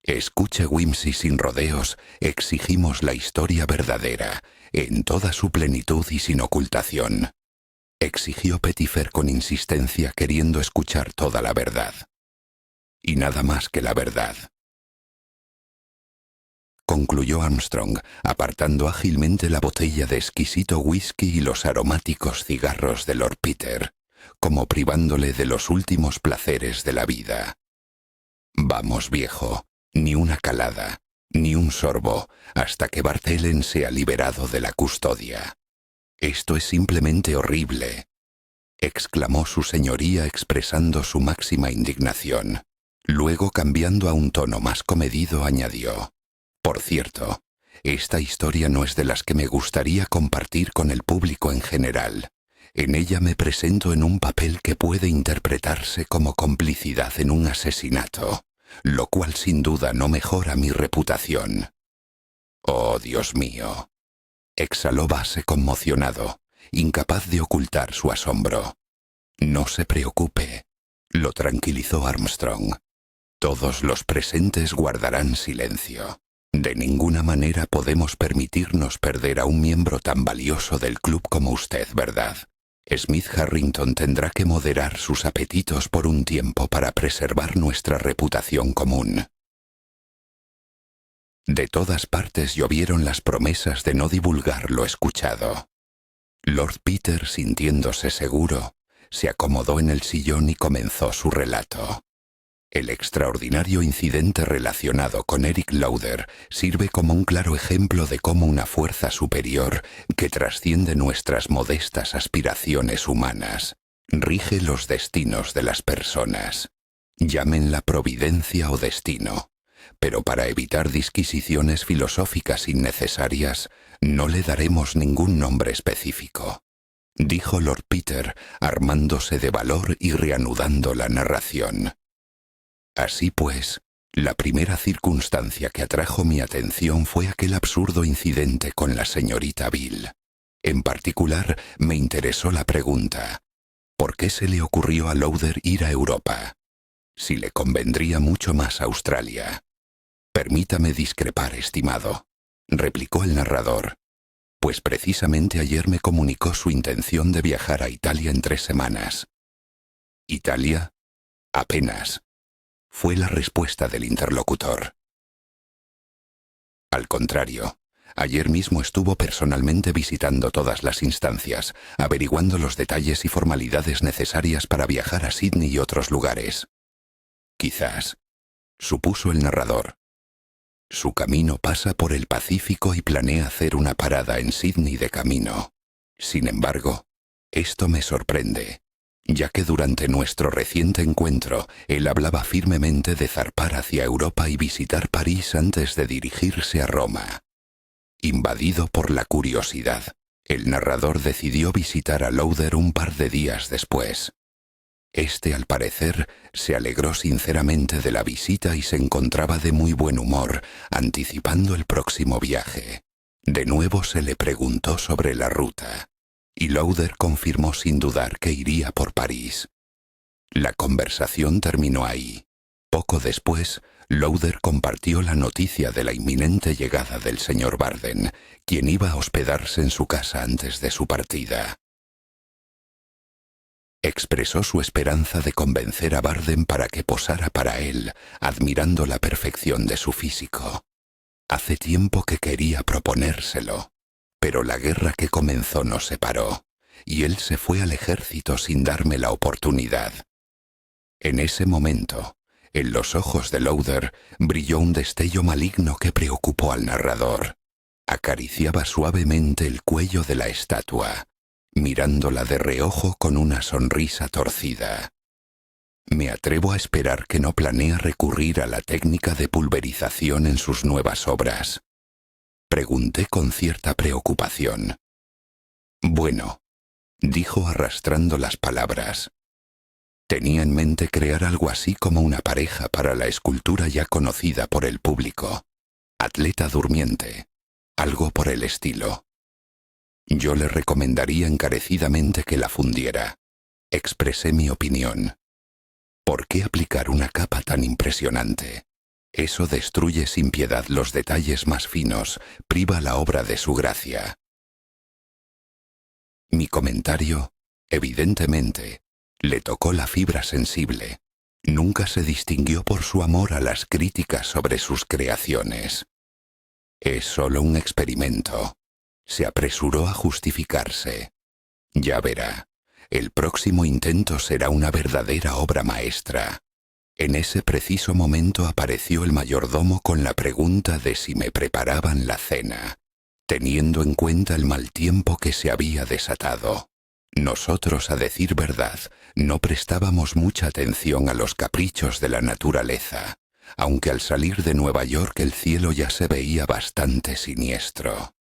Escuche, Wimsey, sin rodeos, exigimos la historia verdadera, en toda su plenitud y sin ocultación, exigió Pettifer con insistencia, queriendo escuchar toda la verdad. Y nada más que la verdad, concluyó Armstrong, apartando ágilmente la botella de exquisito whisky y los aromáticos cigarros de Lord Peter, como privándole de los últimos placeres de la vida. Vamos, viejo, ni una calada, ni un sorbo, hasta que Bart Allen sea liberado de la custodia. Esto es simplemente horrible, exclamó su señoría, expresando su máxima indignación. Luego, cambiando a un tono más comedido, añadió: por cierto, esta historia no es de las que me gustaría compartir con el público en general. En ella me presento en un papel que puede interpretarse como complicidad en un asesinato, lo cual sin duda no mejora mi reputación. Oh, Dios mío, exhaló Base conmocionado, incapaz de ocultar su asombro. No se preocupe, lo tranquilizó Armstrong. Todos los presentes guardarán silencio. De ninguna manera podemos permitirnos perder a un miembro tan valioso del club como usted, ¿verdad? Smith Harrington tendrá que moderar sus apetitos por un tiempo para preservar nuestra reputación común. De todas partes llovieron las promesas de no divulgar lo escuchado. Lord Peter, sintiéndose seguro, se acomodó en el sillón y comenzó su relato. El extraordinario incidente relacionado con Eric Lauder sirve como un claro ejemplo de cómo una fuerza superior, que trasciende nuestras modestas aspiraciones humanas, rige los destinos de las personas. Llámenla providencia o destino, pero para evitar disquisiciones filosóficas innecesarias, no le daremos ningún nombre específico, dijo Lord Peter, armándose de valor y reanudando la narración. Así pues, la primera circunstancia que atrajo mi atención fue aquel absurdo incidente con la señorita Bill. En particular, me interesó la pregunta: ¿por qué se le ocurrió a Lauder ir a Europa, si le convendría mucho más Australia? Permítame discrepar, estimado, replicó el narrador, pues precisamente ayer me comunicó su intención de viajar a Italia en 3 semanas. ¿Italia? Apenas, fue la respuesta del interlocutor. Al contrario, ayer mismo estuvo personalmente visitando todas las instancias, averiguando los detalles y formalidades necesarias para viajar a Sydney y otros lugares. Quizás, supuso el narrador, su camino pasa por el Pacífico y planea hacer una parada en Sydney de camino. Sin embargo, esto me sorprende, ya que durante nuestro reciente encuentro él hablaba firmemente de zarpar hacia Europa y visitar París antes de dirigirse a Roma. Invadido por la curiosidad, el narrador decidió visitar a Lauder un par de días después. Este, al parecer, se alegró sinceramente de la visita y se encontraba de muy buen humor, anticipando el próximo viaje. De nuevo se le preguntó sobre la ruta, y Lauder confirmó sin dudar que iría por París. La conversación terminó ahí. Poco después, Lauder compartió la noticia de la inminente llegada del señor Barden, quien iba a hospedarse en su casa antes de su partida. Expresó su esperanza de convencer a Barden para que posara para él, admirando la perfección de su físico. Hace tiempo que quería proponérselo, pero la guerra que comenzó nos separó, y él se fue al ejército sin darme la oportunidad. En ese momento, en los ojos de Lauder brilló un destello maligno que preocupó al narrador. Acariciaba suavemente el cuello de la estatua, mirándola de reojo con una sonrisa torcida. Me atrevo a esperar que no planea recurrir a la técnica de pulverización en sus nuevas obras. Pregunté con cierta preocupación. Bueno, dijo arrastrando las palabras. Tenía en mente crear algo así como una pareja para la escultura ya conocida por el público. Atleta durmiente, algo por el estilo. Yo le recomendaría encarecidamente que la fundiera. Expresé mi opinión. ¿Por qué aplicar una capa tan impresionante? Eso destruye sin piedad los detalles más finos, priva la obra de su gracia. Mi comentario, evidentemente, le tocó la fibra sensible. Nunca se distinguió por su amor a las críticas sobre sus creaciones. Es solo un experimento. Se apresuró a justificarse. Ya verá, el próximo intento será una verdadera obra maestra. En ese preciso momento apareció el mayordomo con la pregunta de si me preparaban la cena, teniendo en cuenta el mal tiempo que se había desatado. Nosotros, a decir verdad, no prestábamos mucha atención a los caprichos de la naturaleza, aunque al salir de Nueva York el cielo ya se veía bastante siniestro.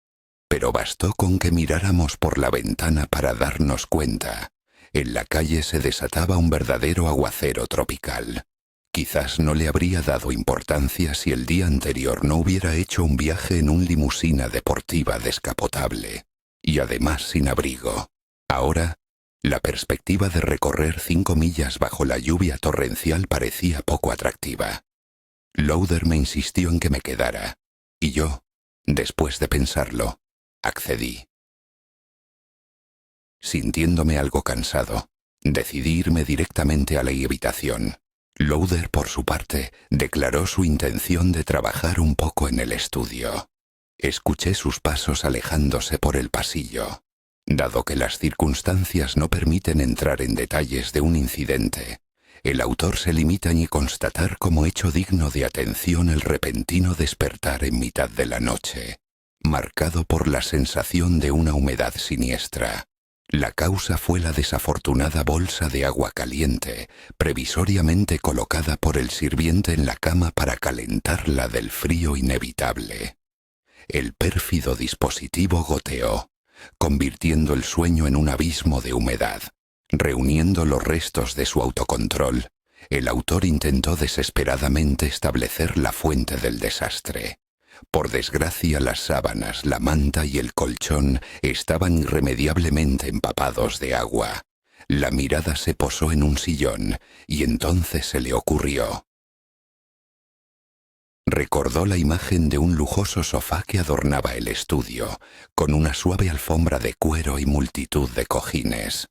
Pero bastó con que miráramos por la ventana para darnos cuenta. En la calle se desataba un verdadero aguacero tropical. Quizás no le habría dado importancia si el día anterior no hubiera hecho un viaje en un limusina deportiva descapotable, y además sin abrigo. Ahora, la perspectiva de recorrer 5 millas bajo la lluvia torrencial parecía poco atractiva. Lauder me insistió en que me quedara, y yo, después de pensarlo, accedí. Sintiéndome algo cansado, decidí irme directamente a la habitación. Lauder, por su parte, declaró su intención de trabajar un poco en el estudio. Escuché sus pasos alejándose por el pasillo. Dado que las circunstancias no permiten entrar en detalles de un incidente, el autor se limita a constatar como hecho digno de atención el repentino despertar en mitad de la noche, marcado por la sensación de una humedad siniestra. La causa fue la desafortunada bolsa de agua caliente, previsoriamente colocada por el sirviente en la cama para calentarla del frío inevitable. El pérfido dispositivo goteó, convirtiendo el sueño en un abismo de humedad. Reuniendo los restos de su autocontrol, el autor intentó desesperadamente establecer la fuente del desastre. Por desgracia, las sábanas, la manta y el colchón estaban irremediablemente empapados de agua. La mirada se posó en un sillón y entonces se le ocurrió. Recordó la imagen de un lujoso sofá que adornaba el estudio, con una suave alfombra de cuero y multitud de cojines.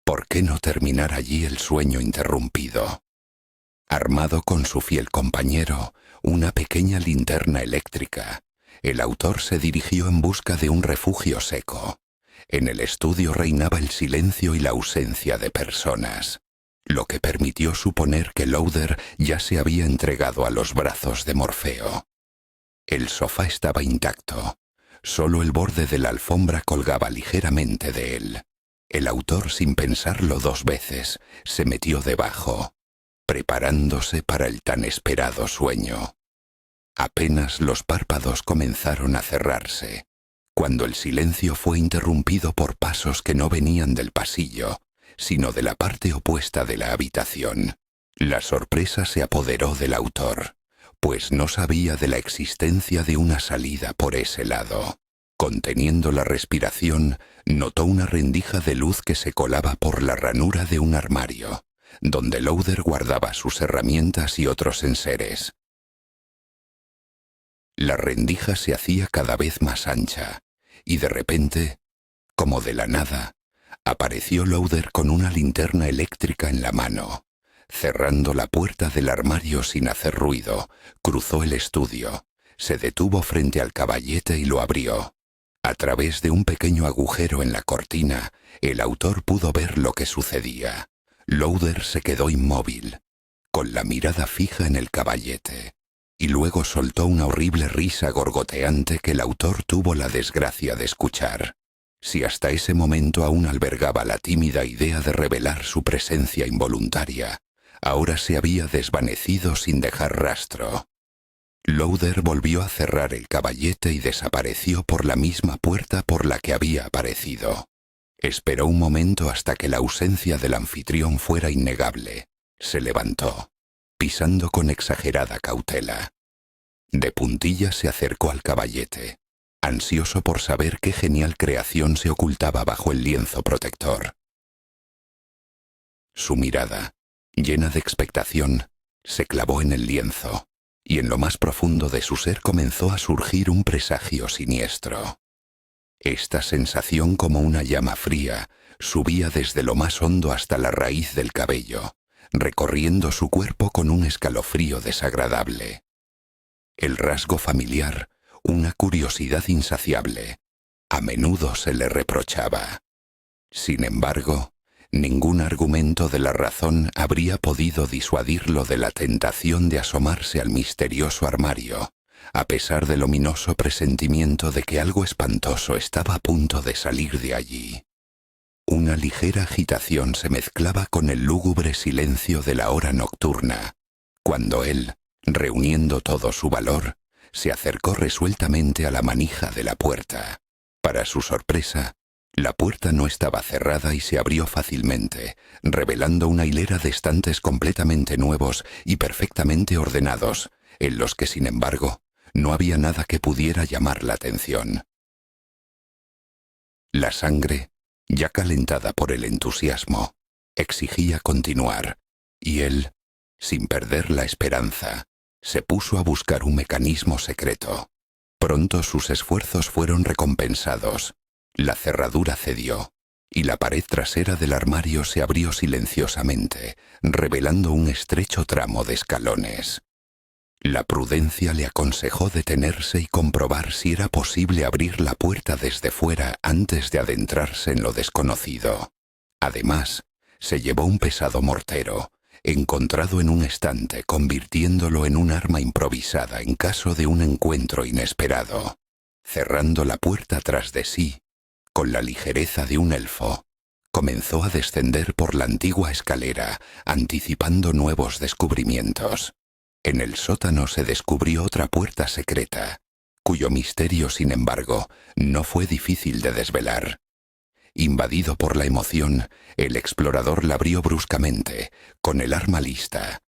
¿Por qué no terminar allí el sueño interrumpido? Armado con su fiel compañero, una pequeña linterna eléctrica, el autor se dirigió en busca de un refugio seco. En el estudio reinaba el silencio y la ausencia de personas, lo que permitió suponer que Lauder ya se había entregado a los brazos de Morfeo. El sofá estaba intacto. Solo el borde de la alfombra colgaba ligeramente de él. El autor, sin pensarlo 2 veces, se metió debajo, preparándose para el tan esperado sueño. Apenas los párpados comenzaron a cerrarse, cuando el silencio fue interrumpido por pasos que no venían del pasillo, sino de la parte opuesta de la habitación. La sorpresa se apoderó del autor, pues no sabía de la existencia de una salida por ese lado. Conteniendo la respiración, notó una rendija de luz que se colaba por la ranura de un armario, donde Lowther guardaba sus herramientas y otros enseres. La rendija se hacía cada vez más ancha, y de repente, como de la nada, apareció Lowther con una linterna eléctrica en la mano. Cerrando la puerta del armario sin hacer ruido, cruzó el estudio, se detuvo frente al caballete y lo abrió. A través de un pequeño agujero en la cortina, el autor pudo ver lo que sucedía. Lowther se quedó inmóvil, con la mirada fija en el caballete, y luego soltó una horrible risa gorgoteante que el autor tuvo la desgracia de escuchar. Si hasta ese momento aún albergaba la tímida idea de revelar su presencia involuntaria, ahora se había desvanecido sin dejar rastro. Lowther volvió a cerrar el caballete y desapareció por la misma puerta por la que había aparecido. Esperó un momento hasta que la ausencia del anfitrión fuera innegable. Se levantó, pisando con exagerada cautela. De puntillas se acercó al caballete, ansioso por saber qué genial creación se ocultaba bajo el lienzo protector. Su mirada, llena de expectación, se clavó en el lienzo, y en lo más profundo de su ser comenzó a surgir un presagio siniestro. Esta sensación, como una llama fría, subía desde lo más hondo hasta la raíz del cabello, recorriendo su cuerpo con un escalofrío desagradable. El rasgo familiar, una curiosidad insaciable, a menudo se le reprochaba. Sin embargo, ningún argumento de la razón habría podido disuadirlo de la tentación de asomarse al misterioso armario, a pesar del ominoso presentimiento de que algo espantoso estaba a punto de salir de allí. Una ligera agitación se mezclaba con el lúgubre silencio de la hora nocturna, cuando él, reuniendo todo su valor, se acercó resueltamente a la manija de la puerta. Para su sorpresa, la puerta no estaba cerrada y se abrió fácilmente, revelando una hilera de estantes completamente nuevos y perfectamente ordenados, en los que, sin embargo, no había nada que pudiera llamar la atención. La sangre, ya calentada por el entusiasmo, exigía continuar, y él, sin perder la esperanza, se puso a buscar un mecanismo secreto. Pronto sus esfuerzos fueron recompensados. La cerradura cedió, y la pared trasera del armario se abrió silenciosamente, revelando un estrecho tramo de escalones. La prudencia le aconsejó detenerse y comprobar si era posible abrir la puerta desde fuera antes de adentrarse en lo desconocido. Además, se llevó un pesado mortero, encontrado en un estante, convirtiéndolo en un arma improvisada en caso de un encuentro inesperado. Cerrando la puerta tras de sí, con la ligereza de un elfo, comenzó a descender por la antigua escalera, anticipando nuevos descubrimientos. En el sótano se descubrió otra puerta secreta, cuyo misterio, sin embargo, no fue difícil de desvelar. Invadido por la emoción, el explorador la abrió bruscamente, con el arma lista,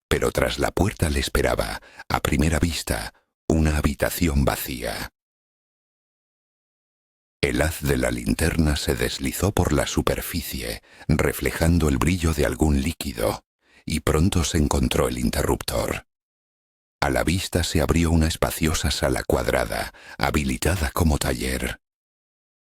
pero tras la puerta le esperaba, a primera vista, una habitación vacía. El haz de la linterna se deslizó por la superficie, reflejando el brillo de algún líquido, y pronto se encontró el interruptor. A la vista se abrió una espaciosa sala cuadrada, habilitada como taller.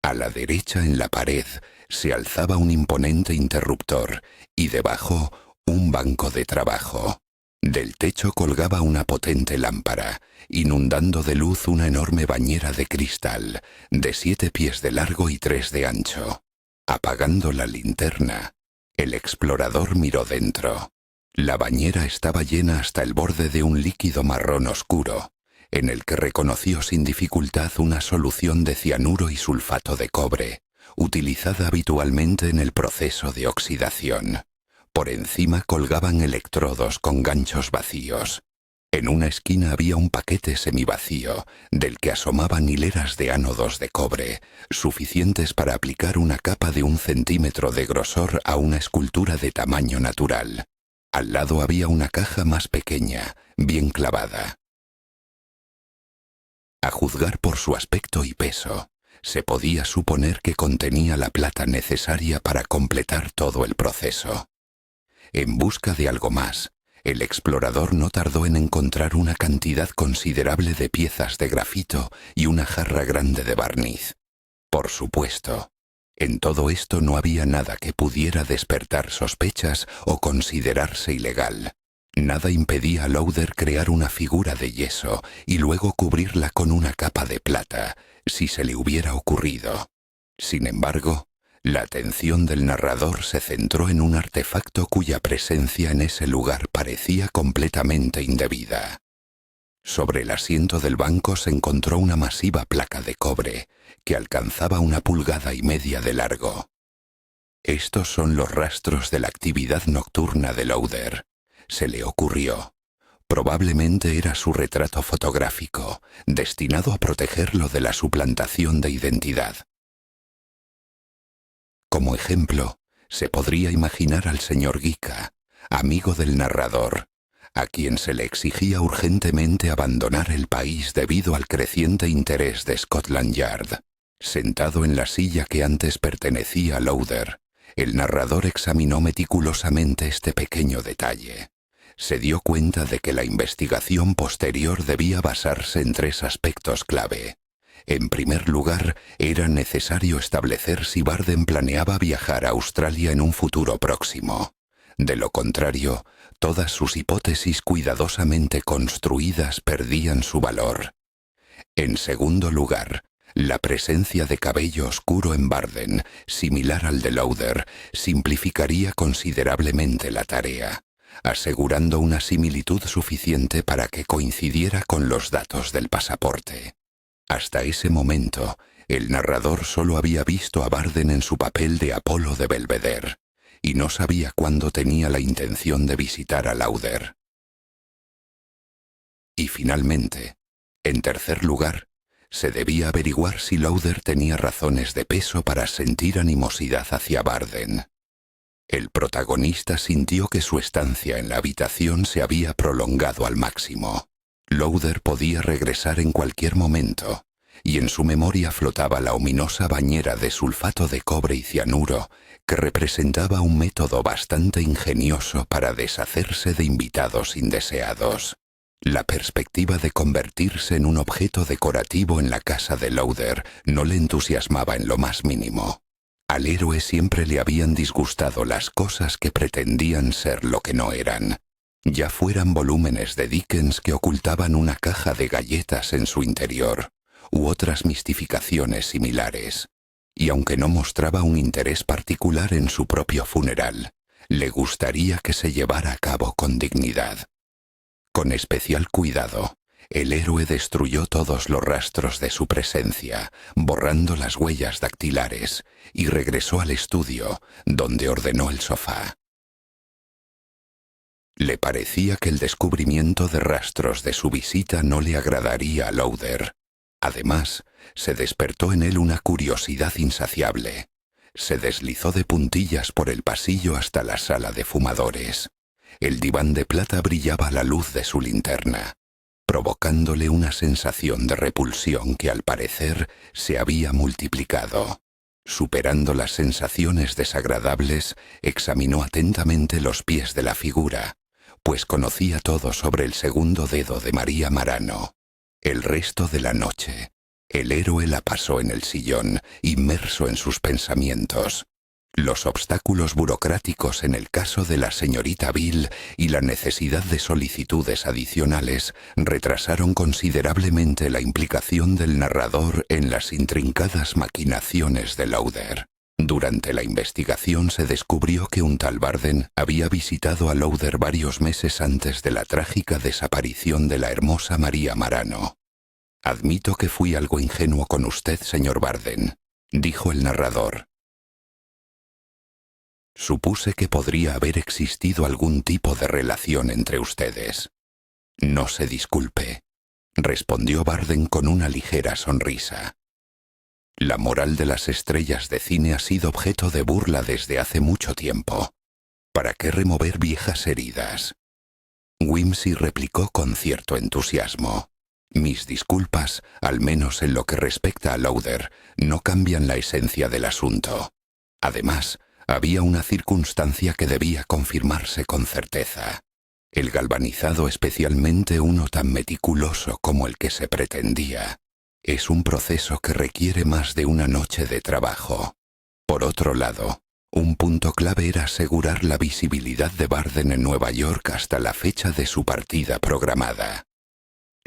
A la derecha, en la pared, se alzaba un imponente interruptor, y debajo un banco de trabajo. Del techo colgaba una potente lámpara, inundando de luz una enorme bañera de cristal, de 7 pies de largo y 3 de ancho. Apagando la linterna, el explorador miró dentro. La bañera estaba llena hasta el borde de un líquido marrón oscuro, en el que reconoció sin dificultad una solución de cianuro y sulfato de cobre, utilizada habitualmente en el proceso de oxidación. Por encima colgaban electrodos con ganchos vacíos. En una esquina había un paquete semivacío, del que asomaban hileras de ánodos de cobre, suficientes para aplicar una capa de 1 centímetro de grosor a una escultura de tamaño natural. Al lado había una caja más pequeña, bien clavada. A juzgar por su aspecto y peso, se podía suponer que contenía la plata necesaria para completar todo el proceso. En busca de algo más, el explorador no tardó en encontrar una cantidad considerable de piezas de grafito y una jarra grande de barniz. Por supuesto, en todo esto no había nada que pudiera despertar sospechas o considerarse ilegal. Nada impedía a Lowther crear una figura de yeso y luego cubrirla con una capa de plata, si se le hubiera ocurrido. Sin embargo, la atención del narrador se centró en un artefacto cuya presencia en ese lugar parecía completamente indebida. Sobre el asiento del banco se encontró una masiva placa de cobre, que alcanzaba 1,5 pulgadas de largo. Estos son los rastros de la actividad nocturna de Lowther, se le ocurrió. Probablemente era su retrato fotográfico, destinado a protegerlo de la suplantación de identidad. Como ejemplo, se podría imaginar al señor Gika, amigo del narrador, a quien se le exigía urgentemente abandonar el país debido al creciente interés de Scotland Yard. Sentado en la silla que antes pertenecía a Lowther, el narrador examinó meticulosamente este pequeño detalle. Se dio cuenta de que la investigación posterior debía basarse en 3 aspectos clave. En primer lugar, era necesario establecer si Barden planeaba viajar a Australia en un futuro próximo. De lo contrario, todas sus hipótesis cuidadosamente construidas perdían su valor. En segundo lugar, la presencia de cabello oscuro en Barden, similar al de Lowther, simplificaría considerablemente la tarea, asegurando una similitud suficiente para que coincidiera con los datos del pasaporte. Hasta ese momento, el narrador solo había visto a Barden en su papel de Apolo de Belvedere, y no sabía cuándo tenía la intención de visitar a Lowther. Y finalmente, en tercer lugar, se debía averiguar si Lowther tenía razones de peso para sentir animosidad hacia Barden. El protagonista sintió que su estancia en la habitación se había prolongado al máximo. Lowther podía regresar en cualquier momento, y en su memoria flotaba la ominosa bañera de sulfato de cobre y cianuro, que representaba un método bastante ingenioso para deshacerse de invitados indeseados. La perspectiva de convertirse en un objeto decorativo en la casa de Lowther no le entusiasmaba en lo más mínimo. Al héroe siempre le habían disgustado las cosas que pretendían ser lo que no eran. Ya fueran volúmenes de Dickens que ocultaban una caja de galletas en su interior, u otras mistificaciones similares. Y aunque no mostraba un interés particular en su propio funeral, le gustaría que se llevara a cabo con dignidad. Con especial cuidado, el héroe destruyó todos los rastros de su presencia, borrando las huellas dactilares, y regresó al estudio, donde ordenó el sofá. Le parecía que el descubrimiento de rastros de su visita no le agradaría a Lowther. Además, se despertó en él una curiosidad insaciable. Se deslizó de puntillas por el pasillo hasta la sala de fumadores. El diván de plata brillaba a la luz de su linterna, provocándole una sensación de repulsión que al parecer se había multiplicado. Superando las sensaciones desagradables, examinó atentamente los pies de la figura, pues conocía todo sobre el segundo dedo de María Marano. El resto de la noche, el héroe la pasó en el sillón, inmerso en sus pensamientos. Los obstáculos burocráticos en el caso de la señorita Bill y la necesidad de solicitudes adicionales retrasaron considerablemente la implicación del narrador en las intrincadas maquinaciones de Lowther. Durante la investigación se descubrió que un tal Barden había visitado a Lowther varios meses antes de la trágica desaparición de la hermosa María Marano. Admito que fui algo ingenuo con usted, señor Barden, dijo el narrador. Supuse que podría haber existido algún tipo de relación entre ustedes. No se disculpe, respondió Barden con una ligera sonrisa. La moral de las estrellas de cine ha sido objeto de burla desde hace mucho tiempo. ¿Para qué remover viejas heridas? Wimsey replicó con cierto entusiasmo. Mis disculpas, al menos en lo que respecta a Lowther, no cambian la esencia del asunto. Además, había una circunstancia que debía confirmarse con certeza. El galvanizado, especialmente uno tan meticuloso como el que se pretendía, es un proceso que requiere más de una noche de trabajo. Por otro lado, un punto clave era asegurar la visibilidad de Barden en Nueva York hasta la fecha de su partida programada.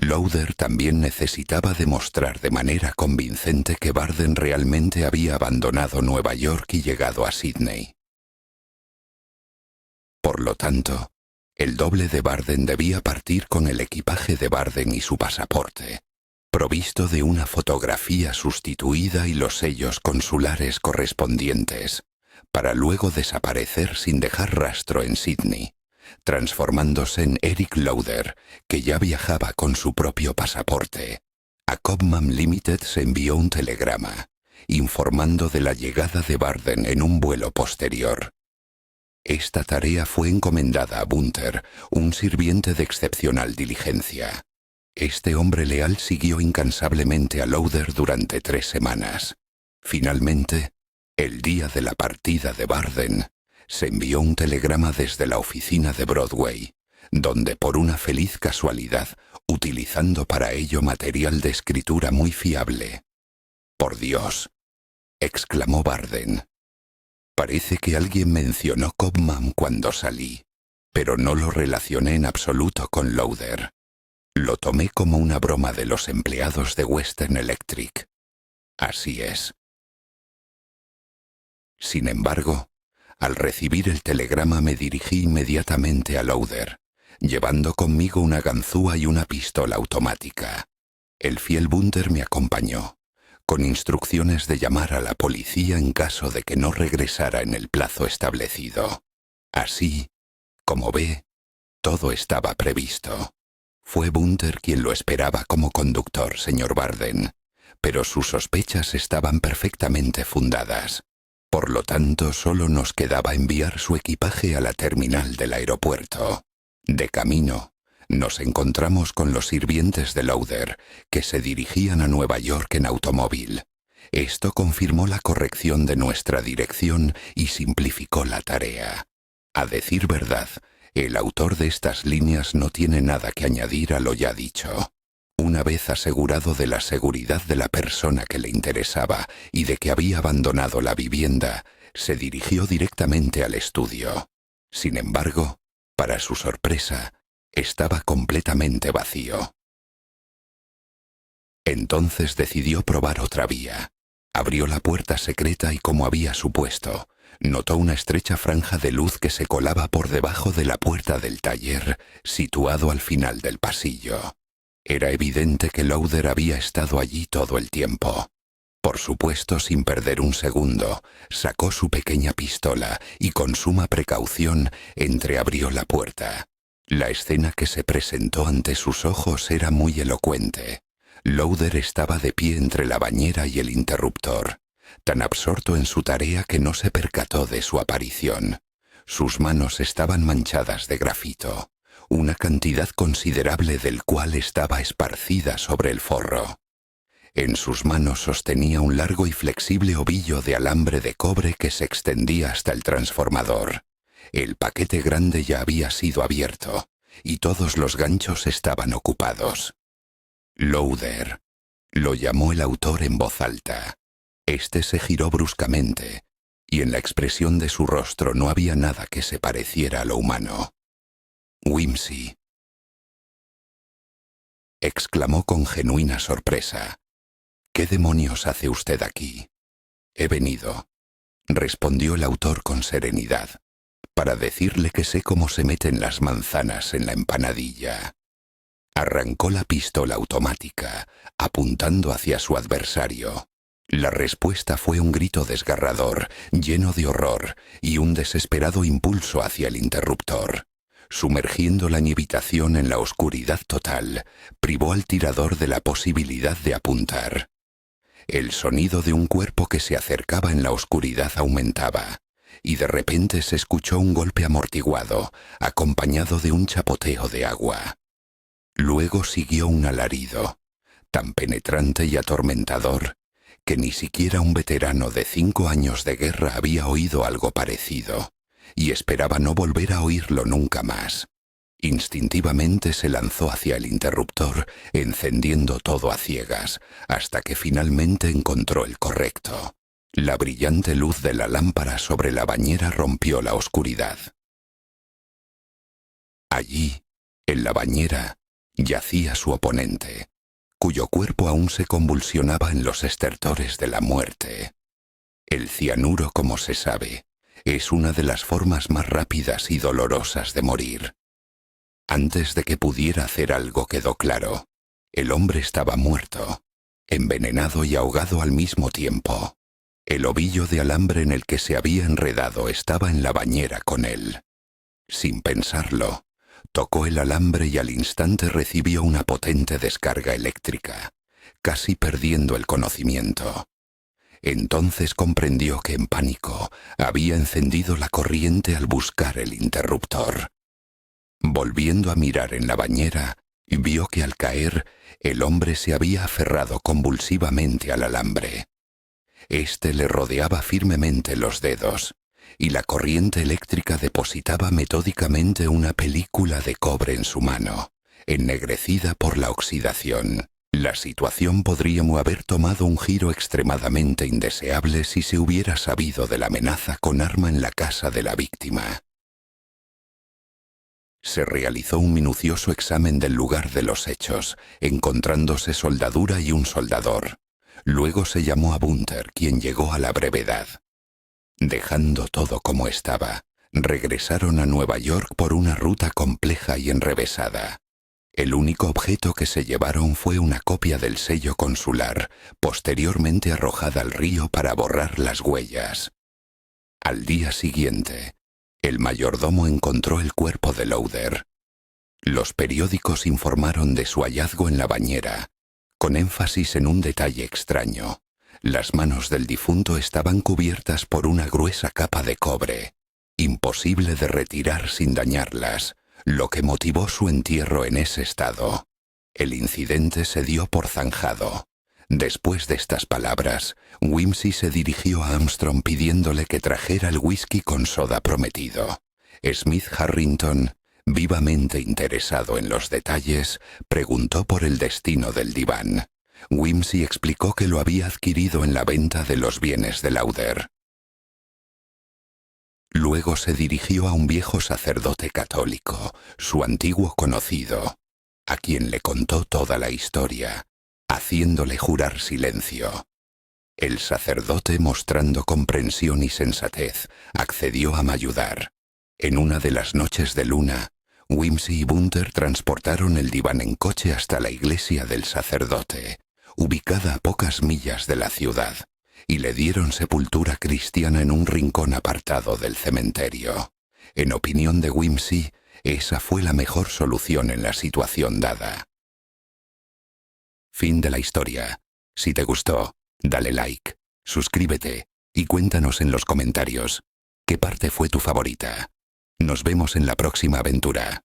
Lowther también necesitaba demostrar de manera convincente que Barden realmente había abandonado Nueva York y llegado a Sídney. Por lo tanto, el doble de Barden debía partir con el equipaje de Barden y su pasaporte, provisto de una fotografía sustituida y los sellos consulares correspondientes, para luego desaparecer sin dejar rastro en Sídney, transformándose en Eric Lowther, que ya viajaba con su propio pasaporte. A Cobham Limited se envió un telegrama, informando de la llegada de Barden en un vuelo posterior. Esta tarea fue encomendada a Bunter, un sirviente de excepcional diligencia. Este hombre leal siguió incansablemente a Lowther durante 3 semanas. Finalmente, el día de la partida de Barden, se envió un telegrama desde la oficina de Broadway, donde por una feliz casualidad, utilizando para ello material de escritura muy fiable. «Por Dios», exclamó Barden. «Parece que alguien mencionó Cobham cuando salí, pero no lo relacioné en absoluto con Lowther. Lo tomé como una broma de los empleados de Western Electric. Así es». Sin embargo, al recibir el telegrama me dirigí inmediatamente a Lowther, llevando conmigo una ganzúa y una pistola automática. El fiel Bunter me acompañó, con instrucciones de llamar a la policía en caso de que no regresara en el plazo establecido. Así, como ve, todo estaba previsto. Fue Bunter quien lo esperaba como conductor, señor Barden, pero sus sospechas estaban perfectamente fundadas. Por lo tanto, solo nos quedaba enviar su equipaje a la terminal del aeropuerto. De camino, nos encontramos con los sirvientes de Lowther, que se dirigían a Nueva York en automóvil. Esto confirmó la corrección de nuestra dirección y simplificó la tarea. A decir verdad, el autor de estas líneas no tiene nada que añadir a lo ya dicho. Una vez asegurado de la seguridad de la persona que le interesaba y de que había abandonado la vivienda, se dirigió directamente al estudio. Sin embargo, para su sorpresa, estaba completamente vacío. Entonces decidió probar otra vía. Abrió la puerta secreta y, como había supuesto, notó una estrecha franja de luz que se colaba por debajo de la puerta del taller, situado al final del pasillo. Era evidente que Lowther había estado allí todo el tiempo. Por supuesto, sin perder un segundo, sacó su pequeña pistola y con suma precaución entreabrió la puerta. La escena que se presentó ante sus ojos era muy elocuente. Lowther estaba de pie entre la bañera y el interruptor, tan absorto en su tarea que no se percató de su aparición. Sus manos estaban manchadas de grafito, una cantidad considerable del cual estaba esparcida sobre el forro. En sus manos sostenía un largo y flexible ovillo de alambre de cobre que se extendía hasta el transformador. El paquete grande ya había sido abierto, y todos los ganchos estaban ocupados. «Lowther», lo llamó el autor en voz alta. Este se giró bruscamente, y en la expresión de su rostro no había nada que se pareciera a lo humano. «Wimsey», exclamó con genuina sorpresa. «¿Qué demonios hace usted aquí?» «He venido», respondió el autor con serenidad, «para decirle que sé cómo se meten las manzanas en la empanadilla». Arrancó la pistola automática, apuntando hacia su adversario. La respuesta fue un grito desgarrador, lleno de horror, y un desesperado impulso hacia el interruptor. Sumergiendo la habitación en la oscuridad total, privó al tirador de la posibilidad de apuntar. El sonido de un cuerpo que se acercaba en la oscuridad aumentaba, y de repente se escuchó un golpe amortiguado, acompañado de un chapoteo de agua. Luego siguió un alarido, tan penetrante y atormentador, que ni siquiera un veterano de 5 años de guerra había oído algo parecido, y esperaba no volver a oírlo nunca más. Instintivamente se lanzó hacia el interruptor, encendiendo todo a ciegas, hasta que finalmente encontró el correcto. La brillante luz de la lámpara sobre la bañera rompió la oscuridad. Allí, en la bañera, yacía su oponente, cuyo cuerpo aún se convulsionaba en los estertores de la muerte. El cianuro, como se sabe, es una de las formas más rápidas y dolorosas de morir. Antes de que pudiera hacer algo quedó claro. El hombre estaba muerto, envenenado y ahogado al mismo tiempo. El ovillo de alambre en el que se había enredado estaba en la bañera con él. Sin pensarlo, tocó el alambre y al instante recibió una potente descarga eléctrica, casi perdiendo el conocimiento. Entonces comprendió que en pánico había encendido la corriente al buscar el interruptor. Volviendo a mirar en la bañera, vio que al caer, el hombre se había aferrado convulsivamente al alambre. Este le rodeaba firmemente los dedos, y la corriente eléctrica depositaba metódicamente una película de cobre en su mano, ennegrecida por la oxidación. La situación podría haber tomado un giro extremadamente indeseable si se hubiera sabido de la amenaza con arma en la casa de la víctima. Se realizó un minucioso examen del lugar de los hechos, encontrándose soldadura y un soldador. Luego se llamó a Bunter, quien llegó a la brevedad. Dejando todo como estaba, regresaron a Nueva York por una ruta compleja y enrevesada. El único objeto que se llevaron fue una copia del sello consular, posteriormente arrojada al río para borrar las huellas. Al día siguiente, el mayordomo encontró el cuerpo de Lowder. Los periódicos informaron de su hallazgo en la bañera, con énfasis en un detalle extraño. Las manos del difunto estaban cubiertas por una gruesa capa de cobre, imposible de retirar sin dañarlas, lo que motivó su entierro en ese estado. El incidente se dio por zanjado. Después de estas palabras, Wimsey se dirigió a Armstrong pidiéndole que trajera el whisky con soda prometido. Smith Harrington, vivamente interesado en los detalles, preguntó por el destino del diván. Wimsey explicó que lo había adquirido en la venta de los bienes de Lowder. Luego se dirigió a un viejo sacerdote católico, su antiguo conocido, a quien le contó toda la historia, haciéndole jurar silencio. El sacerdote, mostrando comprensión y sensatez, accedió a ayudar. En una de las noches de luna, Wimsey y Bunter transportaron el diván en coche hasta la iglesia del sacerdote, ubicada a pocas millas de la ciudad, y le dieron sepultura cristiana en un rincón apartado del cementerio. En opinión de Wimsey, esa fue la mejor solución en la situación dada. Fin de la historia. Si te gustó, dale like, suscríbete y cuéntanos en los comentarios qué parte fue tu favorita. Nos vemos en la próxima aventura.